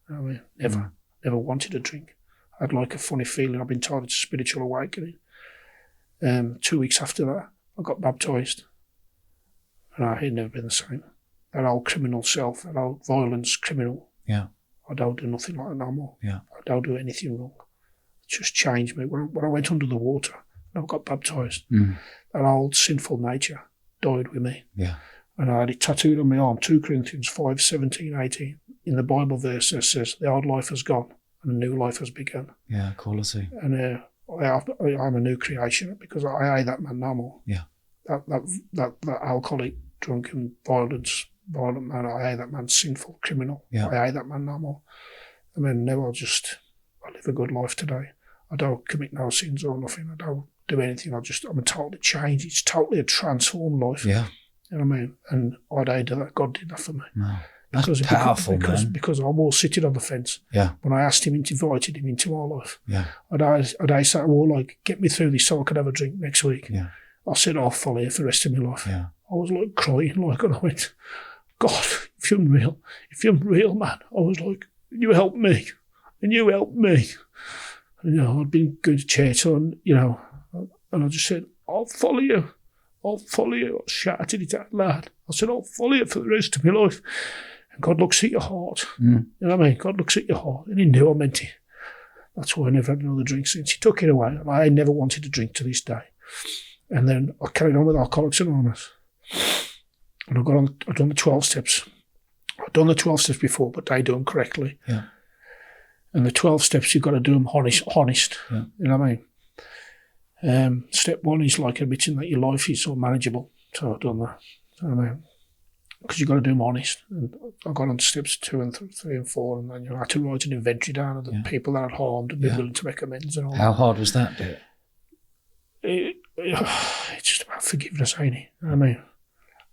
Speaker 1: You know what I mean? Never. Never wanted a drink. I had like a funny feeling. I've been told it's a spiritual awakening. 2 weeks after that, I got baptised. And I had never been the same. That old criminal self, that old violence criminal.
Speaker 2: Yeah.
Speaker 1: I don't do nothing like that no more.
Speaker 2: Yeah. I
Speaker 1: don't do anything wrong. It just changed me. When I went under the water and I got baptised, that old sinful nature died with me.
Speaker 2: Yeah.
Speaker 1: And I had it tattooed on my arm, 2 Corinthians 5, 17, 18. In the Bible verse that says, the old life has gone and a new life has begun.
Speaker 2: Yeah, quality.
Speaker 1: And I'm a new creation because I hate that man no more.
Speaker 2: Yeah.
Speaker 1: That alcoholic, drunken, violent man, I hate that man, sinful, criminal.
Speaker 2: Yeah.
Speaker 1: I hate that man no more. I mean, now I live a good life today. I don't commit no sins or nothing. I don't do anything. I'm a totally changed. It's totally a transformed life.
Speaker 2: Yeah.
Speaker 1: You know what I mean? And I did that. God did that for me.
Speaker 2: No. That's powerful, man.
Speaker 1: Because I was sitting on the fence.
Speaker 2: Yeah.
Speaker 1: When I asked him, invited him into my life.
Speaker 2: Yeah.
Speaker 1: I'd say, well, like, get me through this so I could have a drink next week.
Speaker 2: Yeah.
Speaker 1: I said, I'll follow you for the rest of my life.
Speaker 2: Yeah.
Speaker 1: I was like crying, like, and I went, God, if you're real, man. I was like, you help me, and you help me. And, I'd been going to church, and I just said, I'll follow you. I'll follow you. I shouted it out loud. I said, I'll follow you for the rest of my life. And God looks at your heart. You know what I mean? God looks at your heart. And he knew I meant it. That's why I never had another drink since. He took it away. And I never wanted to drink to this day. And then I carried on with Alcoholics Anonymous. And I've done the 12 steps. I've done the 12 steps before, but they do them correctly.
Speaker 2: Yeah.
Speaker 1: And the 12 steps, you've got to do them honest.
Speaker 2: Yeah.
Speaker 1: You know what I mean? Step 1 is like admitting that your life is unmanageable. So I've done that. You know what I mean? Because you've got to do them honest. And I got on to steps 2 and 3 and 4, and then I had to write an inventory down of the people that I'd harmed and be willing to make amends and all.
Speaker 2: How hard was that bit?
Speaker 1: It's just about forgiveness, ain't it? You know what I mean?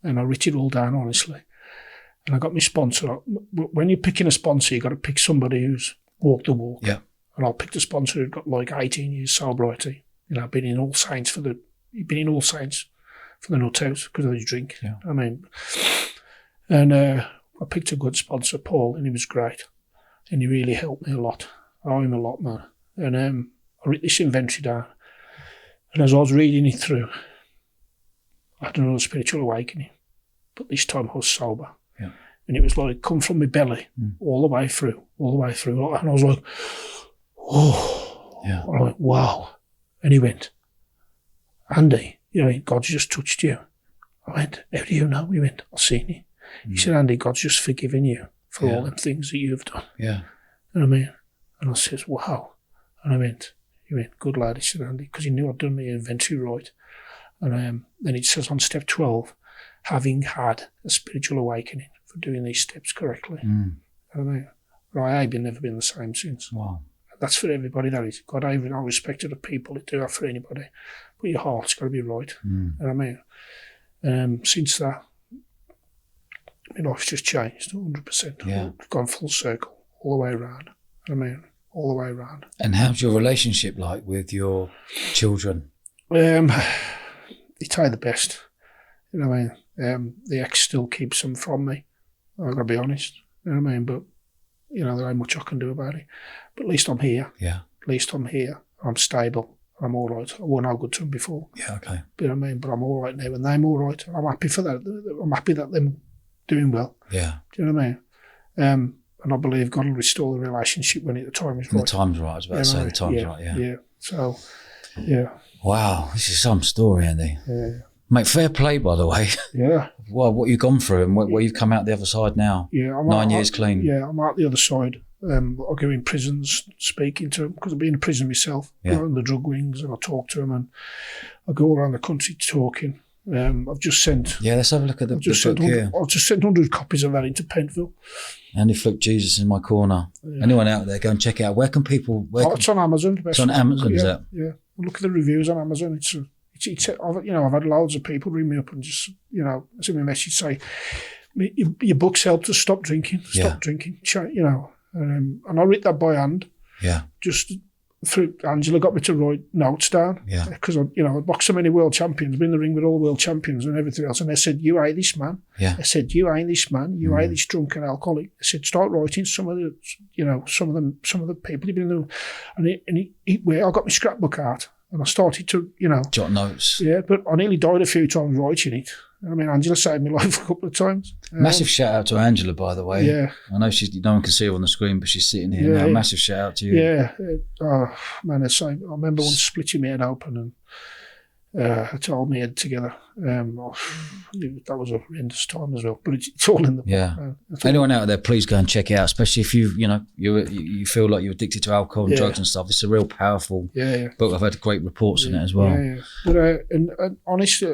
Speaker 1: And I wrote it all down honestly. And I got my sponsor. When you're picking a sponsor, you've got to pick somebody who's walked the walk. Yeah. And I'll pick the sponsor who's got like 18 years sobriety. Been in All Saints for the nut house because of his drink. Yeah. I mean, and I picked a good sponsor, Paul, and he was great. And he really helped me a lot. I owe him a lot, man. And I wrote this inventory down. And as I was reading it through, I had another spiritual awakening. But this time I was sober.
Speaker 2: Yeah.
Speaker 1: And it was like, come from my belly, all the way through. And I was like, oh.
Speaker 2: Yeah.
Speaker 1: And I went, wow. And he went, Andy, God's just touched you. I went, how do you know? He went, I've seen it. He said, Andy, God's just forgiven you for all them things that you've done.
Speaker 2: Yeah.
Speaker 1: And I mean, and I says, wow. And he went, good lad, he said, Andy, because he knew I'd done my inventory right. And then it says on step 12, having had a spiritual awakening for doing these steps correctly. And I mean, I've never been the same since.
Speaker 2: Wow.
Speaker 1: That's for everybody, that is. God, I respect the people that do that for anybody. But your heart's got to be right. And I mean, since that, my life's just changed 100%.
Speaker 2: Yeah.
Speaker 1: Gone full circle, all the way around. I mean, all the way around.
Speaker 2: And how's your relationship like with your children?
Speaker 1: It's the best. You know what I mean? The ex still keeps them from me. I've got to be honest. You know what I mean? But, there ain't much I can do about it. But at least I'm here.
Speaker 2: Yeah.
Speaker 1: At least I'm here. I'm stable. I'm all right. I wasn't no good to them before.
Speaker 2: Yeah, okay.
Speaker 1: You know what I mean? But I'm all right now, and they're all right. I'm happy for that. I'm happy that they're doing well.
Speaker 2: Yeah.
Speaker 1: Do you know what I mean? And I believe God will restore the relationship when the time is right.
Speaker 2: The time's right. I was about to say the time's right, yeah.
Speaker 1: Yeah. So, yeah.
Speaker 2: Wow, this is some story, Andy.
Speaker 1: Yeah.
Speaker 2: Mate, fair play, by the way.
Speaker 1: Yeah.
Speaker 2: Well, what you've gone through and where you've come out the other side now.
Speaker 1: Yeah.
Speaker 2: 9 years clean.
Speaker 1: Yeah, I'm out the other side. I go in prisons speaking to them, because I've been in prison myself. I go on the drug wings and I talk to them, and I go around the country talking. I've just sent...
Speaker 2: Yeah, let's have a look at the book here.
Speaker 1: I've just sent 100 copies of that into Pentville.
Speaker 2: Andy Flute, Jesus in my corner. Yeah. Anyone out there, go and check it out. Where can people...
Speaker 1: it's on Amazon.
Speaker 2: It's on Amazon, is it?
Speaker 1: Yeah. Look at the reviews on Amazon. I've had loads of people ring me up and just, send me a message, say, your books helped us stop drinking, and I read that by hand.
Speaker 2: Yeah.
Speaker 1: Just through Angela got me to write notes down.
Speaker 2: Yeah.
Speaker 1: Because I'd boxed so many world champions, been in the ring with all the world champions and everything else, and they said, you ain't this man.
Speaker 2: Yeah.
Speaker 1: I said, you ain't this man. You ain't this drunken alcoholic. I said, start writing some of the people you've been in. I got my scrapbook out. And I started to,
Speaker 2: jot notes.
Speaker 1: Yeah, but I nearly died a few times writing it. I mean, Angela saved my life a couple of times.
Speaker 2: Massive shout out to Angela, by the way.
Speaker 1: Yeah.
Speaker 2: I know no one can see her on the screen, but she's sitting here now. Massive shout out to you.
Speaker 1: Yeah. Oh, man, I remember once splitting my head open and I told my head together. That was a horrendous time as well, but it's all in the book.
Speaker 2: Yeah. Anyone out there, please go and check it out, especially if you feel like you're addicted to alcohol and drugs and stuff. It's a real powerful book. I've had great reports on it as well.
Speaker 1: Yeah. But and honestly,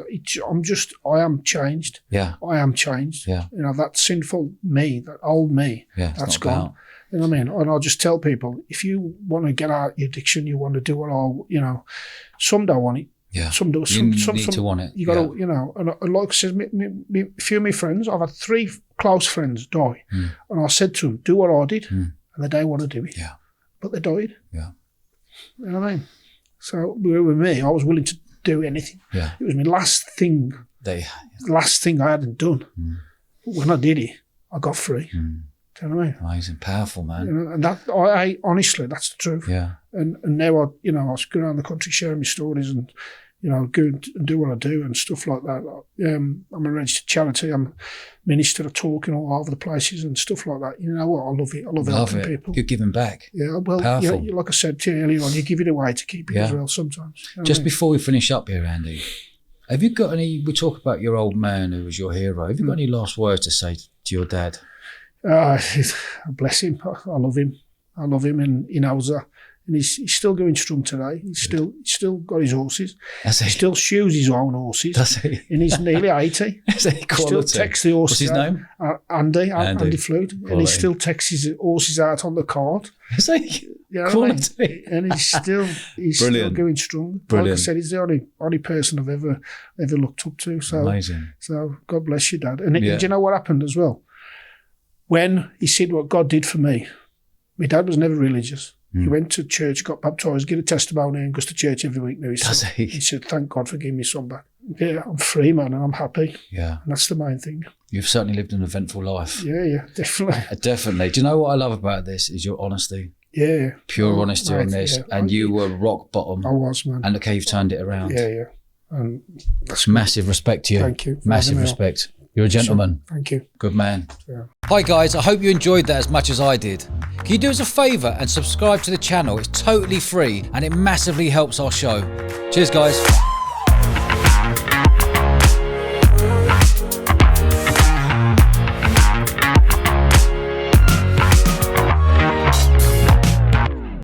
Speaker 1: I am changed.
Speaker 2: Yeah.
Speaker 1: I am changed.
Speaker 2: Yeah.
Speaker 1: That sinful me, that old me, that's gone.
Speaker 2: About.
Speaker 1: You know what I mean? And I'll just tell people, if you want to get out your addiction, you want to do what some don't want it.
Speaker 2: Yeah,
Speaker 1: some do.
Speaker 2: You need to want it.
Speaker 1: You got to, and like I said, a few of my friends, I've had 3 close friends die, and I said to them, do what I did, and they don't want to do it.
Speaker 2: Yeah,
Speaker 1: but they died.
Speaker 2: Yeah,
Speaker 1: you know what I mean? So with me, I was willing to do anything.
Speaker 2: Yeah,
Speaker 1: it was my last thing. Last thing I hadn't done. But when I did it, I got free. Do you know what I mean?
Speaker 2: Amazing, powerful, man.
Speaker 1: And that, I honestly, that's the truth.
Speaker 2: Yeah.
Speaker 1: And now I was going around the country sharing my stories and, go and do what I do and stuff like that. I'm a registered charity. I'm a minister of talking all over the places and stuff like that. You know what? I love it. I love helping people.
Speaker 2: You're giving back.
Speaker 1: Yeah, well,
Speaker 2: powerful.
Speaker 1: Like I said to you earlier on, you give it away to keep it as well sometimes. You know
Speaker 2: Just before we finish up here, Andy, have you got any, we talk about your old man who was your hero. Have you got any last words to say to your dad?
Speaker 1: Bless him. I love him. I love him, and he knows that. And he's still going strong today. He's still got his horses. He still shoes his own horses.
Speaker 2: Does he?
Speaker 1: And he's nearly 80.
Speaker 2: He
Speaker 1: still takes the horses.
Speaker 2: What's his name?
Speaker 1: Andy Flute. And he still takes his horses out on the cart.
Speaker 2: Is he?
Speaker 1: You know what I mean? And he's still going strong.
Speaker 2: Brilliant.
Speaker 1: Like I said, he's the only person I've ever looked up to. So,
Speaker 2: amazing.
Speaker 1: So God bless you, Dad. And do you know what happened as well? When he said what God did for me, my dad was never religious. He went to church, got baptised, get a testimony, and goes to church every week now. He said, thank God for giving me son back. Yeah, I'm free, man, and I'm happy.
Speaker 2: Yeah.
Speaker 1: And that's the main thing.
Speaker 2: You've certainly lived an eventful life.
Speaker 1: Yeah, definitely.
Speaker 2: Definitely. Do you know what I love about this is your honesty?
Speaker 1: Yeah.
Speaker 2: Pure honesty on this.
Speaker 1: Yeah.
Speaker 2: And you were rock bottom.
Speaker 1: I was, man.
Speaker 2: And look how you've turned it around.
Speaker 1: Yeah. And
Speaker 2: that's massive respect to you.
Speaker 1: Thank you.
Speaker 2: Massive respect. You're a gentleman.
Speaker 1: Thank you.
Speaker 2: Good man.
Speaker 1: Yeah.
Speaker 2: Hi guys, I hope you enjoyed that as much as I did. Can you do us a favour and subscribe to the channel? It's totally free and it massively helps our show. Cheers guys.